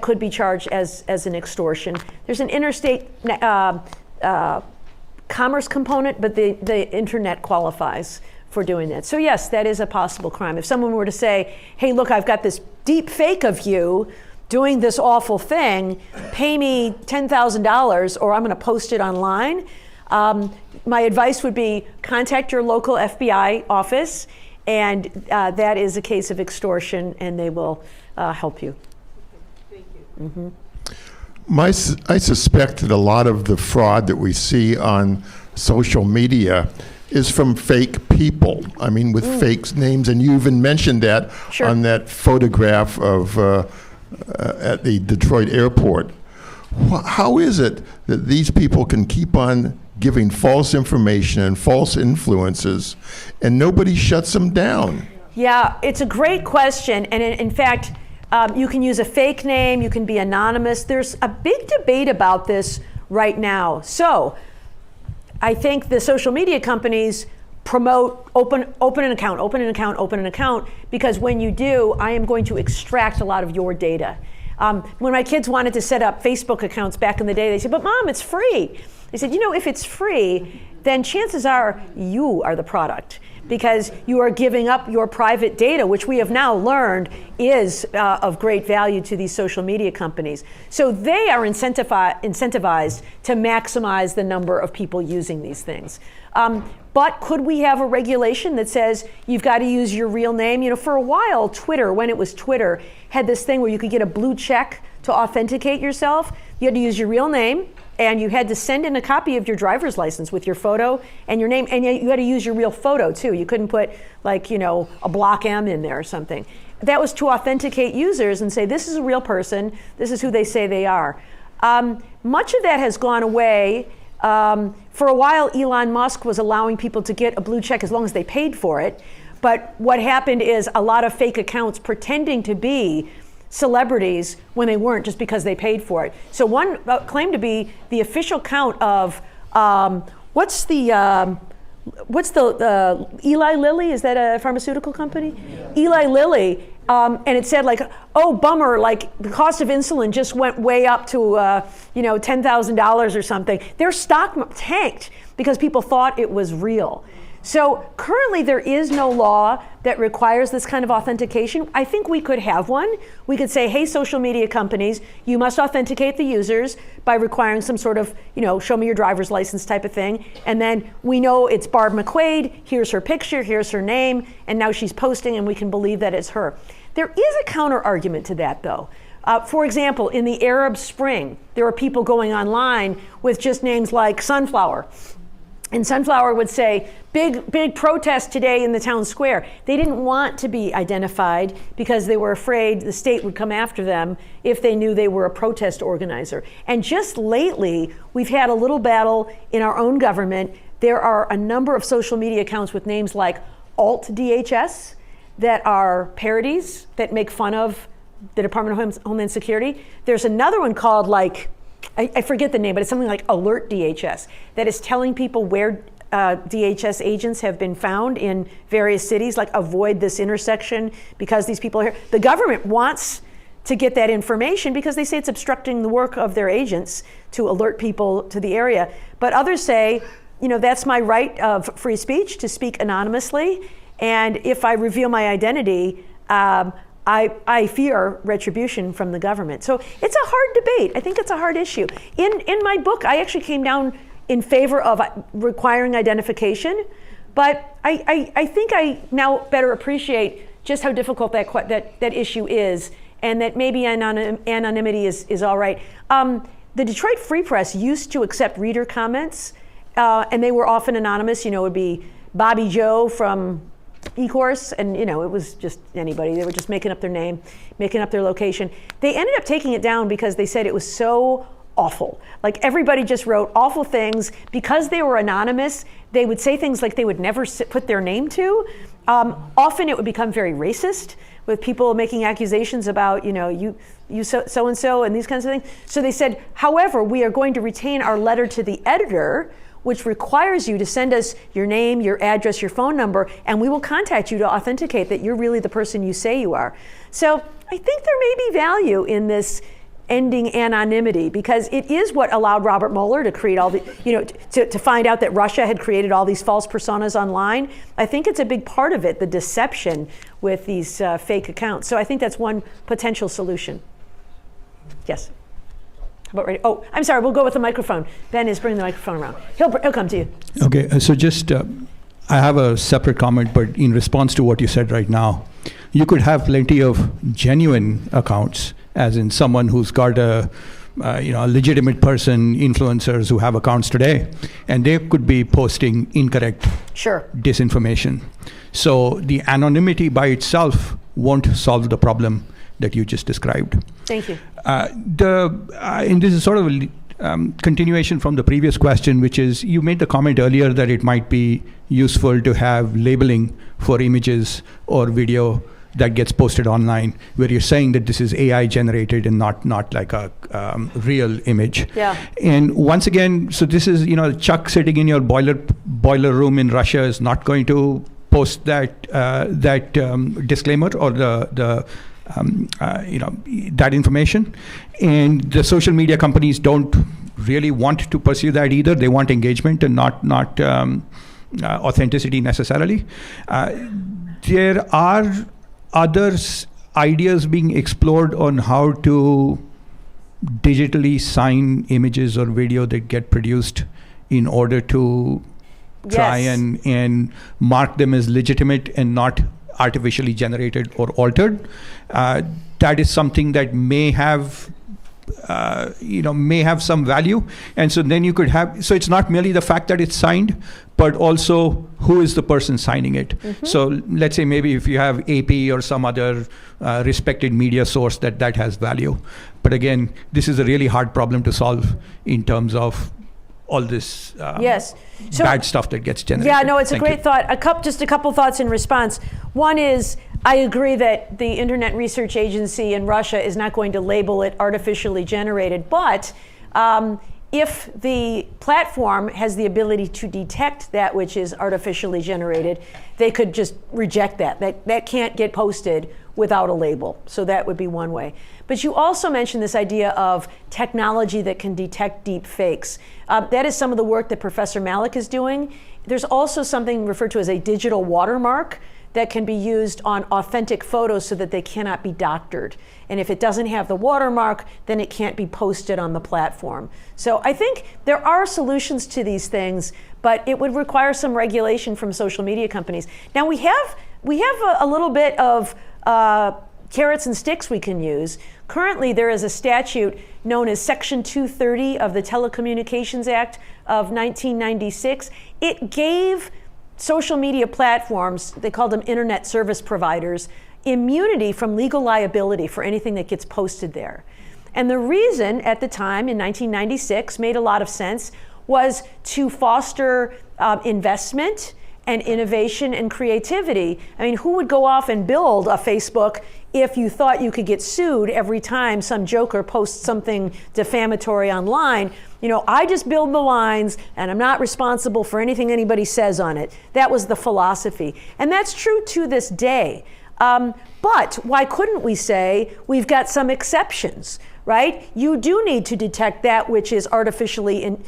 could be charged as an extortion. There's an interstate commerce component, but the internet qualifies for doing that. So yes, that is a possible crime. If someone were to say, hey, look, I've got this deep fake of you doing this awful thing, pay me $10,000 or I'm going to post it online. My advice would be contact your local FBI office, and that is a case of extortion, and they will help you. Thank you. I suspect that a lot of the fraud that we see on social media is from fake people. I mean, with fake names, and you even mentioned that on that photograph of at the Detroit airport. How is it that these people can keep on giving false information and false influences, and nobody shuts them down? Yeah, it's a great question, and in fact, you can use a fake name, you can be anonymous. There's a big debate about this right now. So I think the social media companies promote open an account, because when you do, I am going to extract a lot of your data. When my kids wanted to set up Facebook accounts back in the day, they said, but Mom, it's free. I said, if it's free, then chances are you are the product, because you are giving up your private data, which we have now learned is of great value to these social media companies. So they are incentivized to maximize the number of people using these things. But could we have a regulation that says you've got to use your real name? For a while, Twitter, when it was Twitter, had this thing where you could get a blue check to authenticate yourself. You had to use your real name, and you had to send in a copy of your driver's license with your photo and your name, and you had to use your real photo too. You couldn't put a block M in there or something. That was to authenticate users and say, this is a real person, this is who they say they are. Much of that has gone away. For a while, Elon Musk was allowing people to get a blue check as long as they paid for it. But what happened is a lot of fake accounts pretending to be celebrities when they weren't, just because they paid for it. So one claimed to be the official count of what's the Eli Lilly? Is that a pharmaceutical company? Yeah. Eli Lilly, and it said oh bummer, the cost of insulin just went way up to $10,000 or something. Their stock tanked because people thought it was real. So currently there is no law that requires this kind of authentication. I think we could have one. We could say, hey, social media companies, you must authenticate the users by requiring some sort of, show me your driver's license type of thing. And then we know it's Barb McQuade, here's her picture, here's her name, and now she's posting and we can believe that it's her. There is a counter argument to that though. For example, in the Arab Spring, there were people going online with just names like Sunflower. And Sunflower would say, big protest today in the town square. They didn't want to be identified because they were afraid the state would come after them if they knew they were a protest organizer. And just lately, we've had a little battle in our own government. There are a number of social media accounts with names like Alt-DHS that are parodies that make fun of the Department of Homeland Security. There's another one called I forget the name, but it's something like Alert DHS that is telling people where DHS agents have been found in various cities, avoid this intersection because these people are here. The government wants to get that information because they say it's obstructing the work of their agents to alert people to the area. But others say, that's my right of free speech to speak anonymously. And if I reveal my identity, I fear retribution from the government. So it's a hard debate. I think it's a hard issue. In my book, I actually came down in favor of requiring identification, but I think I now better appreciate just how difficult that issue is, and that maybe anonymity is all right. The Detroit Free Press used to accept reader comments, and they were often anonymous. It would be Bobby Joe from eCourse, and it was just anybody. They were just making up their name, making up their location. They ended up taking it down because they said it was so awful. Like, everybody just wrote awful things. Because they were anonymous, they would say things like they would never put their name to. Often it would become very racist, with people making accusations about, you so-and-so and these kinds of things. So they said, however, we are going to retain our letter to the editor, which requires you to send us your name, your address, your phone number, and we will contact you to authenticate that you're really the person you say you are. So I think there may be value in this ending anonymity, because it is what allowed Robert Mueller to create all the, to find out that Russia had created all these false personas online. I think it's a big part of it, the deception with these fake accounts. So I think that's one potential solution. Yes. How about ready? Oh, I'm sorry, we'll go with the microphone. Ben is bringing the microphone around. He'll come to you. Okay, so just, I have a separate comment, but in response to what you said right now, you could have plenty of genuine accounts, as in someone who's got a legitimate person, influencers who have accounts today, and they could be posting incorrect disinformation. So the anonymity by itself won't solve the problem that you just described. Thank you. And this is sort of a continuation from the previous question, which is, you made the comment earlier that it might be useful to have labeling for images or video that gets posted online, where you're saying that this is AI generated and not like a real image. Yeah. And once again, so this is, Chuck sitting in your boiler room in Russia is not going to post that disclaimer or that information. And the social media companies don't really want to pursue that either. They want engagement and not authenticity necessarily. There are other ideas being explored on how to digitally sign images or video that get produced in order to try and mark them as legitimate and not artificially generated or altered. That is something that may have some value. And so then you could have, so it's not merely the fact that it's signed, but also who is the person signing it. Mm-hmm. So let's say maybe if you have AP or some other respected media source that has value. But again, this is a really hard problem to solve in terms of all this bad stuff that gets generated. Yeah, no, it's a great thought. Just a couple thoughts in response. One is, I agree that the Internet Research Agency in Russia is not going to label it artificially generated, but if the platform has the ability to detect that which is artificially generated, they could just reject that. That can't get posted without a label. So that would be one way. But you also mentioned this idea of technology that can detect deep fakes. That is some of the work that Professor Malik is doing. There's also something referred to as a digital watermark that can be used on authentic photos so that they cannot be doctored. And if it doesn't have the watermark, then it can't be posted on the platform. So I think there are solutions to these things, but it would require some regulation from social media companies. Now we have a little bit of carrots and sticks we can use. Currently, there is a statute known as Section 230 of the Telecommunications Act of 1996. It gave social media platforms, they called them internet service providers, immunity from legal liability for anything that gets posted there. And the reason at the time in 1996 made a lot of sense was to foster investment and innovation and creativity. I mean, who would go off and build a Facebook if you thought you could get sued every time some joker posts something defamatory online? I just build the lines and I'm not responsible for anything anybody says on it. That was the philosophy. And that's true to this day. But why couldn't we say we've got some exceptions, right? You do need to detect that which is artificially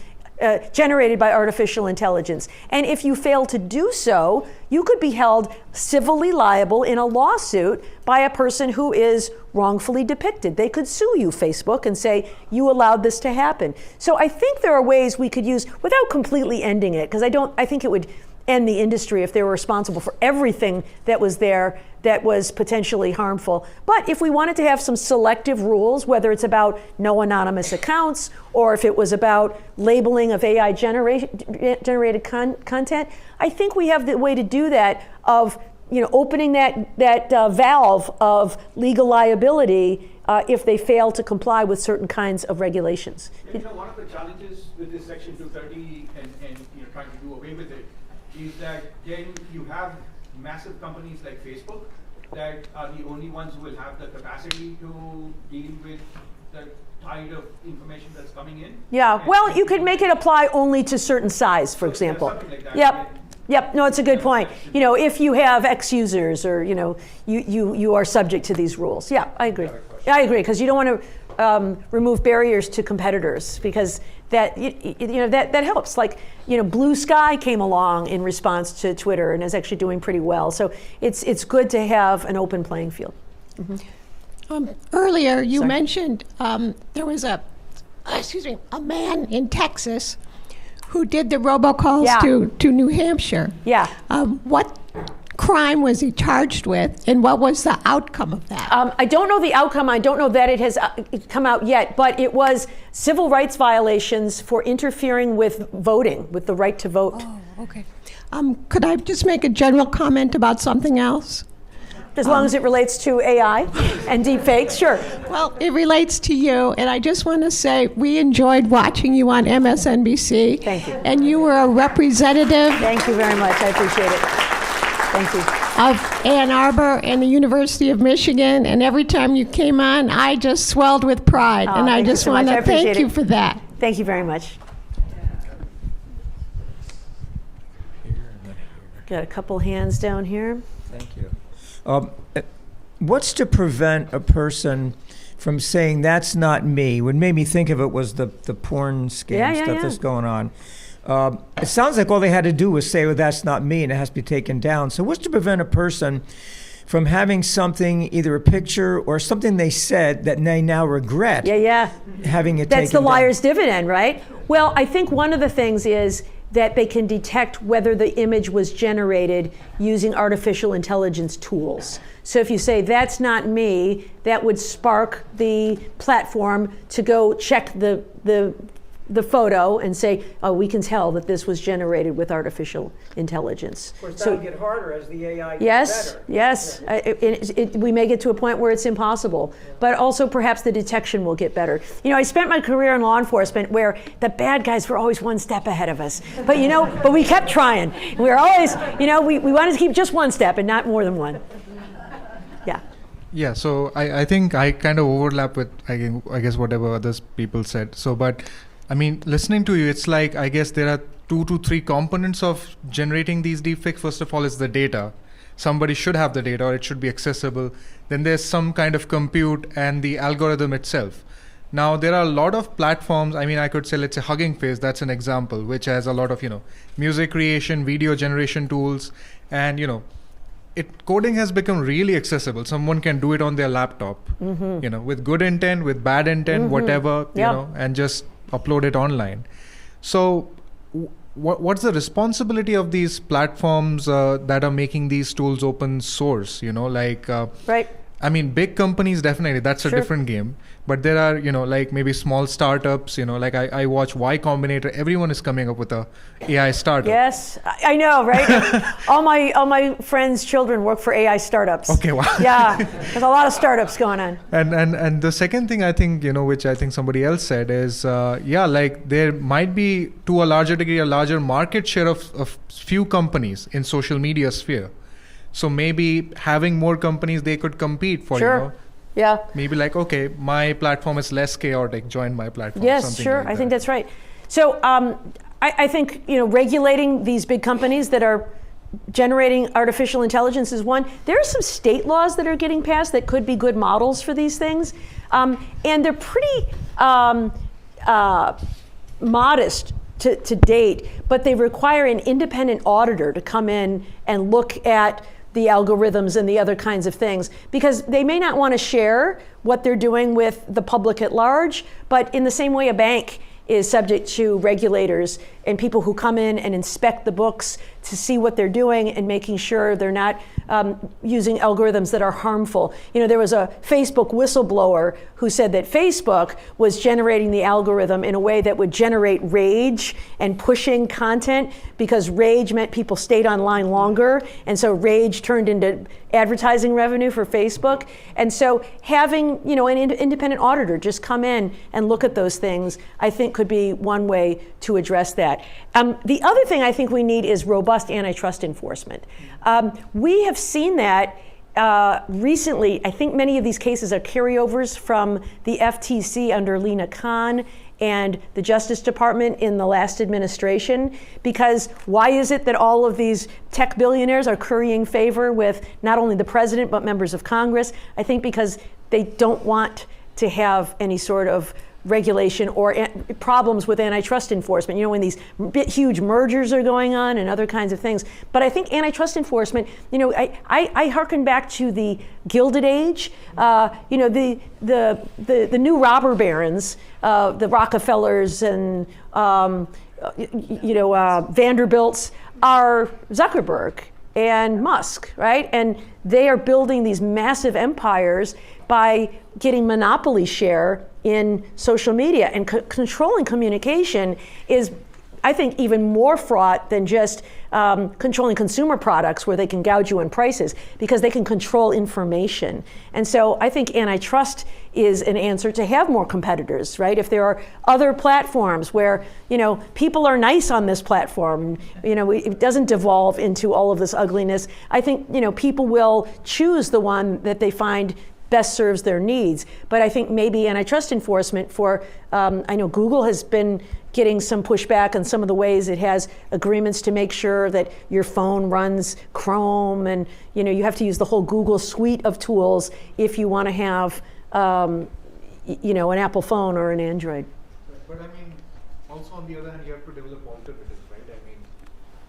generated by artificial intelligence. And if you fail to do so, you could be held civilly liable in a lawsuit by a person who is wrongfully depicted. They could sue you, Facebook, and say, you allowed this to happen. So I think there are ways we could use, without completely ending it, because I think it would end the industry if they were responsible for everything that was there that was potentially harmful. But if we wanted to have some selective rules, whether it's about no anonymous accounts or if it was about labeling of AI generated content, I think we have the way to do that of opening that valve of legal liability if they fail to comply with certain kinds of regulations. One of the challenges with this Section 230 and trying to do away with it is that then you have massive companies like Facebook that are the only ones who will have the capacity to deal with the tide of information that's coming in. Yeah, well, you could make it apply only to certain size, for example. Something like that. Yep. No, it's a good point. If you have X users, or you are subject to these rules. Yeah, I agree. Yeah, I agree, because you don't want to remove barriers to competitors, because that helps. Like Blue Sky came along in response to Twitter and is actually doing pretty well. So it's good to have an open playing field. Mm-hmm. Earlier you mentioned there was a man in Texas who did the robocalls to New Hampshire. Yeah. What crime was he charged with, and what was the outcome of that? I don't know the outcome. I don't know that it has come out yet, but it was civil rights violations for interfering with voting, with the right to vote. Oh, okay. Could I just make a general comment about something else? As long as it relates to AI and deepfakes, sure. Well, it relates to you, and I just want to say we enjoyed watching you on MSNBC. Thank you. And you were a representative. Thank you very much. I appreciate it. Thank you. Of Ann Arbor and the University of Michigan, and every time you came on, I just swelled with pride, and I just want to thank you for that. Thank you very much. Got a couple hands down here. Thank you. What's to prevent a person from saying that's not me? What made me think of it was the porn scam stuff that's going on. It sounds like all they had to do was say, well, that's not me, and it has to be taken down. So what's to prevent a person from having something, either a picture or something they said that they now regret having it taken down? That's the liar's dividend, right? Well, I think one of the things is that they can detect whether the image was generated using artificial intelligence tools. So if you say, that's not me, that would spark the platform to go check the photo and say, oh, we can tell that this was generated with artificial intelligence. Of course, that'll get harder as the AI gets better. Yes. We may get to a point where it's impossible, but also perhaps the detection will get better. I spent my career in law enforcement where the bad guys were always one step ahead of us. But but we kept trying. We were always, we wanted to keep just one step and not more than one. Yeah. Yeah, so I think I kind of overlap with, I guess, whatever others people said. So, but I mean, listening to you, it's like, I guess there are 2 to 3 components of generating these deepfakes. First of all is the data. Somebody should have the data, or it should be accessible. Then there's some kind of compute and the algorithm itself. Now, there are a lot of platforms. I mean, I could say, let's say Hugging Face, that's an example, which has a lot of, music creation, video generation tools. And, coding has become really accessible. Someone can do it on their laptop, with good intent, with bad intent, whatever, and just upload it online. So what's the responsibility of these platforms that are making these tools open source? Right. I mean, big companies, definitely, that's a different game. But there are, like maybe small startups, like I watch Y Combinator. Everyone is coming up with a AI startup. Yes, I know, right? all my friends' children work for AI startups. Okay, wow. Yeah, there's a lot of startups going on. And the second thing I think, which I think somebody else said is, like there might be, to a larger degree, a larger market share of few companies in social media sphere. So maybe having more companies, they could compete for, Yeah. Maybe like, okay, my platform is less chaotic, join my platform. Yes, sure. I think that's right. So I think, regulating these big companies that are generating artificial intelligence is one. There are some state laws that are getting passed that could be good models for these things. And they're pretty modest to date, but they require an independent auditor to come in and look at the algorithms and the other kinds of things, because they may not want to share what they're doing with the public at large, but in the same way a bank is subject to regulators and people who come in and inspect the books to see what they're doing and making sure they're not using algorithms that are harmful. You know, there was a Facebook whistleblower who said that Facebook was generating the algorithm in a way that would generate rage and pushing content, because rage meant people stayed online longer, and so rage turned into advertising revenue for Facebook. And so having, you know, an independent auditor just come in and look at those things, I think could be one way to address that. The other thing I think we need is robust antitrust enforcement. We have seen that recently. I think many of these cases are carryovers from the FTC under Lina Khan and the Justice Department in the last administration, because why is it that all of these tech billionaires are currying favor with not only the president but members of Congress? I think because they don't want to have any sort of regulation or problems with antitrust enforcement, you know, when these huge mergers are going on and other kinds of things. But I think antitrust enforcement, you know, I hearken back to the Gilded Age, you know, the new robber barons, the Rockefellers and, you know, Vanderbilts are Zuckerberg and Musk, right? And they are building these massive empires by getting monopoly share in social media, and controlling communication is, I think, even more fraught than just controlling consumer products where they can gouge you on prices, because they can control information. And so I think antitrust is an answer to have more competitors, right? If there are other platforms where, you know, people are nice on this platform, you know, it doesn't devolve into all of this ugliness, I think, you know, people will choose the one that they find best serves their needs. But I think maybe antitrust enforcement for, I know Google has been getting some pushback on some of the ways it has agreements to make sure that your phone runs Chrome, and you know, you have to use the whole Google suite of tools if you want to have, you know, an Apple phone or an Android. But I mean, also on the other hand, you have to develop alternatives, right? I mean,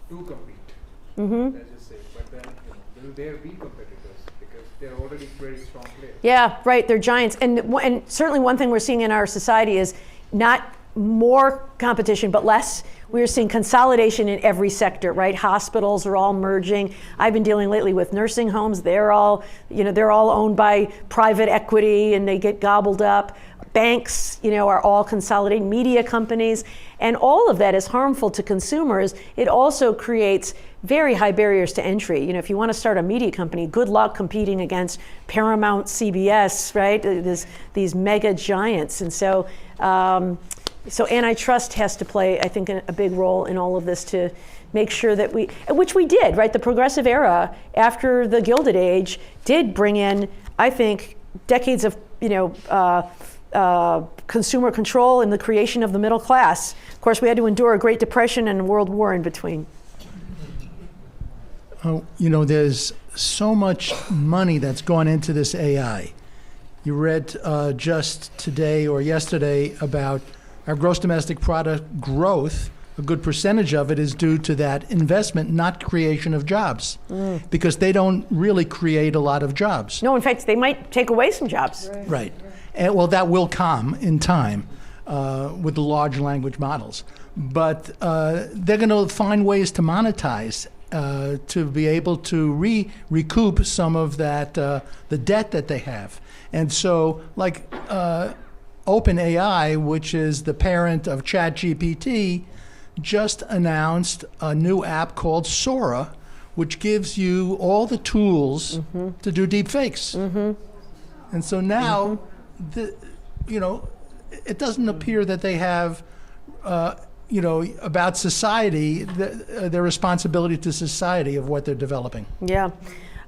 to compete, let's just say. But then, you know, will there be competitors? Because they're already very strong players. Yeah, right, they're giants. And certainly one thing we're seeing in our society is not more competition, but less. We're seeing consolidation in every sector, right? Hospitals are all merging. I've been dealing lately with nursing homes. They're all, you know, they're all owned by private equity and they get gobbled up. Banks, you know, are all consolidating, media companies, and all of that is harmful to consumers. It also creates very high barriers to entry. You know, if you want to start a media company, good luck competing against Paramount, CBS, right? These mega giants. And so, so antitrust has to play, I think, a big role in all of this to make sure that which we did, right? The progressive era after the Gilded Age did bring in, I think, decades of, you know, consumer control and the creation of the middle class. Of course, we had to endure a Great Depression and a World War in between. You know, there's so much money that's gone into this AI. You read just today or yesterday about our gross domestic product growth. A good percentage of it is due to that investment, not creation of jobs, because they don't really create a lot of jobs. No, in fact, they might take away some jobs. Right. And, well, that will come in time with the large language models. But they're going to find ways to monetize to be able to recoup some of that, the debt that they have. And so, like OpenAI, which is the parent of ChatGPT, just announced a new app called Sora, which gives you all the tools to do deep fakes. And so now, you know, it doesn't appear that they have, you know, about society, their responsibility to society of what they're developing. Yeah.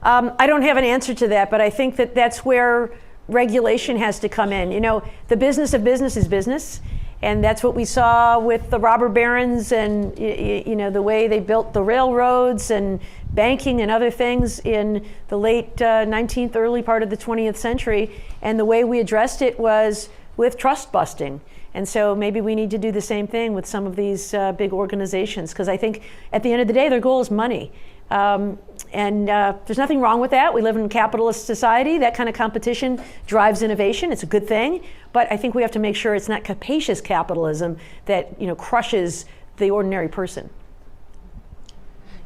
I don't have an answer to that, but I think that that's where regulation has to come in. You know, the business of business is business. And that's what we saw with the robber barons and, you know, the way they built the railroads and banking and other things in the late 19th, early part of the 20th century. And the way we addressed it was with trust busting. And so maybe we need to do the same thing with some of these big organizations, because I think at the end of the day, their goal is money. There's nothing wrong with that. We live in a capitalist society. That kind of competition drives innovation. It's a good thing. But I think we have to make sure it's not capacious capitalism that crushes the ordinary person.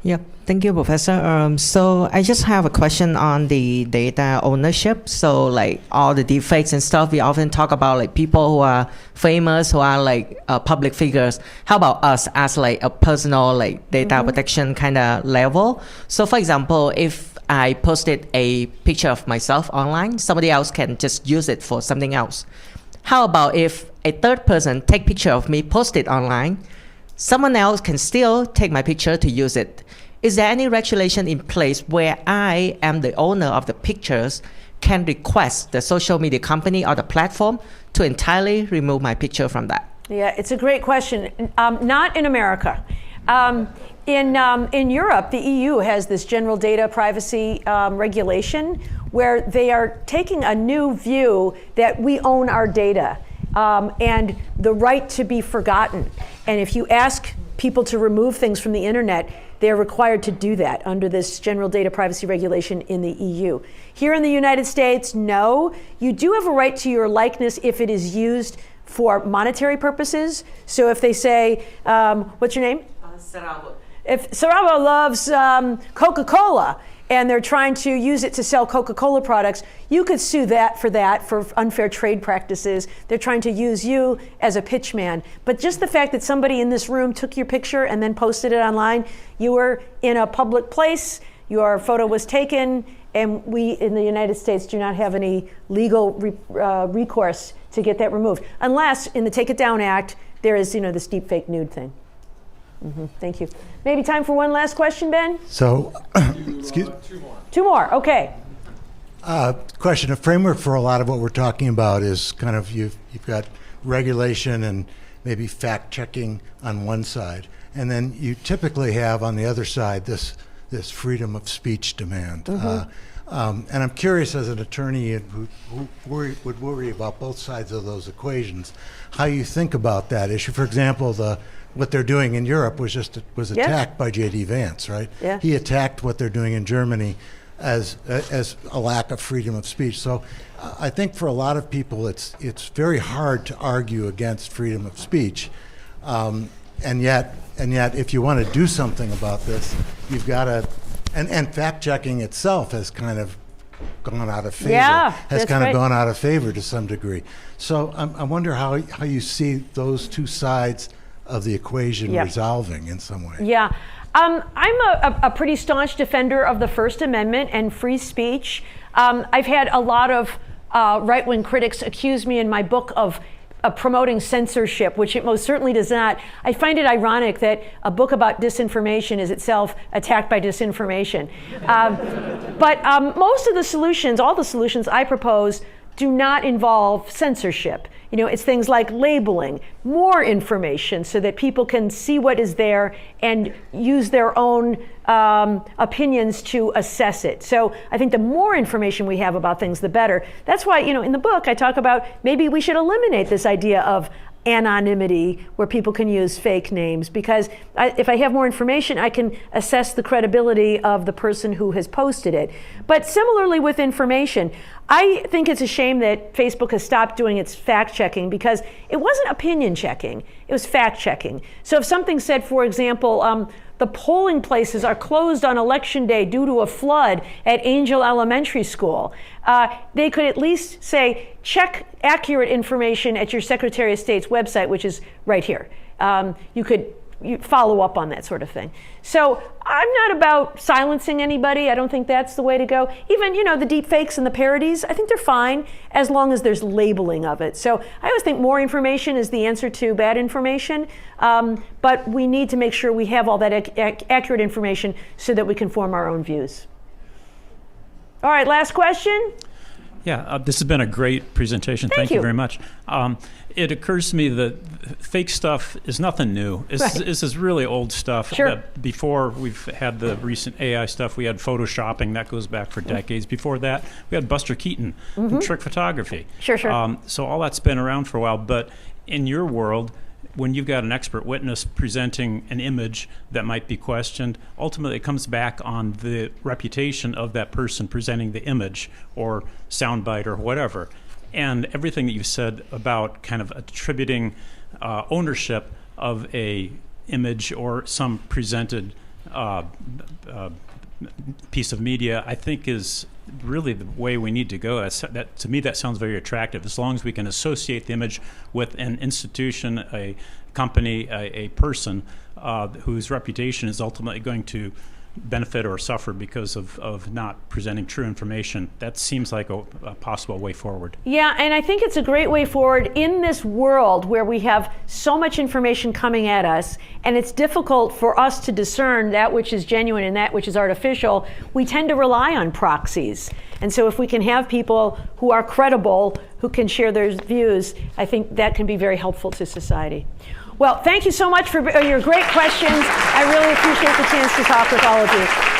Yep, thank you, Professor. So I just have a question on the data ownership. So like all the deepfakes and stuff, we often talk about like people who are famous, who are like public figures. How about us as like a personal like data protection kind of level? So for example, if I posted a picture of myself online, somebody else can just use it for something else. How about if a third person take picture of me, post it online, someone else can still take my picture to use it? Is there any regulation in place where I am the owner of the pictures can request the social media company or the platform to entirely remove my picture from that? Yeah, it's a great question. Not in America. In Europe, the EU has this general data privacy regulation where they are taking a new view that we own our data and the right to be forgotten. And if you ask people to remove things from the internet, they're required to do that under this general data privacy regulation in the EU. Here in the United States, no. You do have a right to your likeness if it is used for monetary purposes. So if they say, what's your name? Sarabo. If Sarabo loves Coca-Cola and they're trying to use it to sell Coca-Cola products, you could sue that for unfair trade practices. They're trying to use you as a pitchman. But just the fact that somebody in this room took your picture and then posted it online, you were in a public place, your photo was taken, and we in the United States do not have any legal recourse to get that removed. Unless in the Take It Down Act, there is this deep fake nude thing. Thank you. Maybe time for one last question, Ben? So, excuse me. Two more, okay. Question, a framework for a lot of what we're talking about is kind of you've got regulation and maybe fact checking on one side, and then you typically have on the other side this freedom of speech demand. And I'm curious, as an attorney who would worry about both sides of those equations, how you think about that issue. For example, what they're doing in Europe was attacked by J.D. Vance, right? Yeah. He attacked what they're doing in Germany as a lack of freedom of speech. So I think for a lot of people, it's very hard to argue against freedom of speech, and yet if you want to do something about this, you've got to, and fact checking itself has kind of gone out of favor. Yeah, has that's kind right. of gone out of favor to some degree. So I wonder how you see those two sides of the equation resolving in some way. Yeah. I'm a pretty staunch defender of the First Amendment and free speech. I've had a lot of right-wing critics accuse me in my book of promoting censorship, which it most certainly does not. I find it ironic that a book about disinformation is itself attacked by disinformation. But most of the solutions, all the solutions I propose, do not involve censorship. It's things like labeling, more information so that people can see what is there and use their own opinions to assess it. So I think the more information we have about things, the better. That's why, in the book, I talk about maybe we should eliminate this idea of anonymity where people can use fake names, because if I have more information, I can assess the credibility of the person who has posted it. But similarly with information, I think it's a shame that Facebook has stopped doing its fact checking, because it wasn't opinion checking, it was fact checking. So if something said, for example, the polling places are closed on election day due to a flood at Angel Elementary School, they could at least say, check accurate information at your Secretary of State's website, which is right here. You could follow up on that sort of thing. So I'm not about silencing anybody. I don't think that's the way to go. Even, the deep fakes and the parodies, I think they're fine as long as there's labeling of it. So I always think more information is the answer to bad information, but we need to make sure we have all that accurate information so that we can form our own views. All right, last question. Yeah, this has been a great presentation. Thank you very much. It occurs to me that fake stuff is nothing new. This is really old stuff. Sure. Before we've had the recent AI stuff, we had photoshopping. That goes back for decades. Before that, we had Buster Keaton and trick photography. Sure. So all that's been around for a while. But in your world, when you've got an expert witness presenting an image that might be questioned, ultimately it comes back on the reputation of that person presenting the image or soundbite or whatever. And everything that you said about kind of attributing ownership of a image or some presented piece of media, I think is really the way we need to go. That to me, that sounds very attractive. As long as we can associate the image with an institution, a company, a person whose reputation is ultimately going to benefit or suffer because of not presenting true information, that seems like a possible way forward. Yeah, and I think it's a great way forward in this world where we have so much information coming at us, and it's difficult for us to discern that which is genuine and that which is artificial. We tend to rely on proxies. And so if we can have people who are credible, who can share their views, I think that can be very helpful to society. Well, thank you so much for your great questions. I really appreciate the chance to talk with all of you.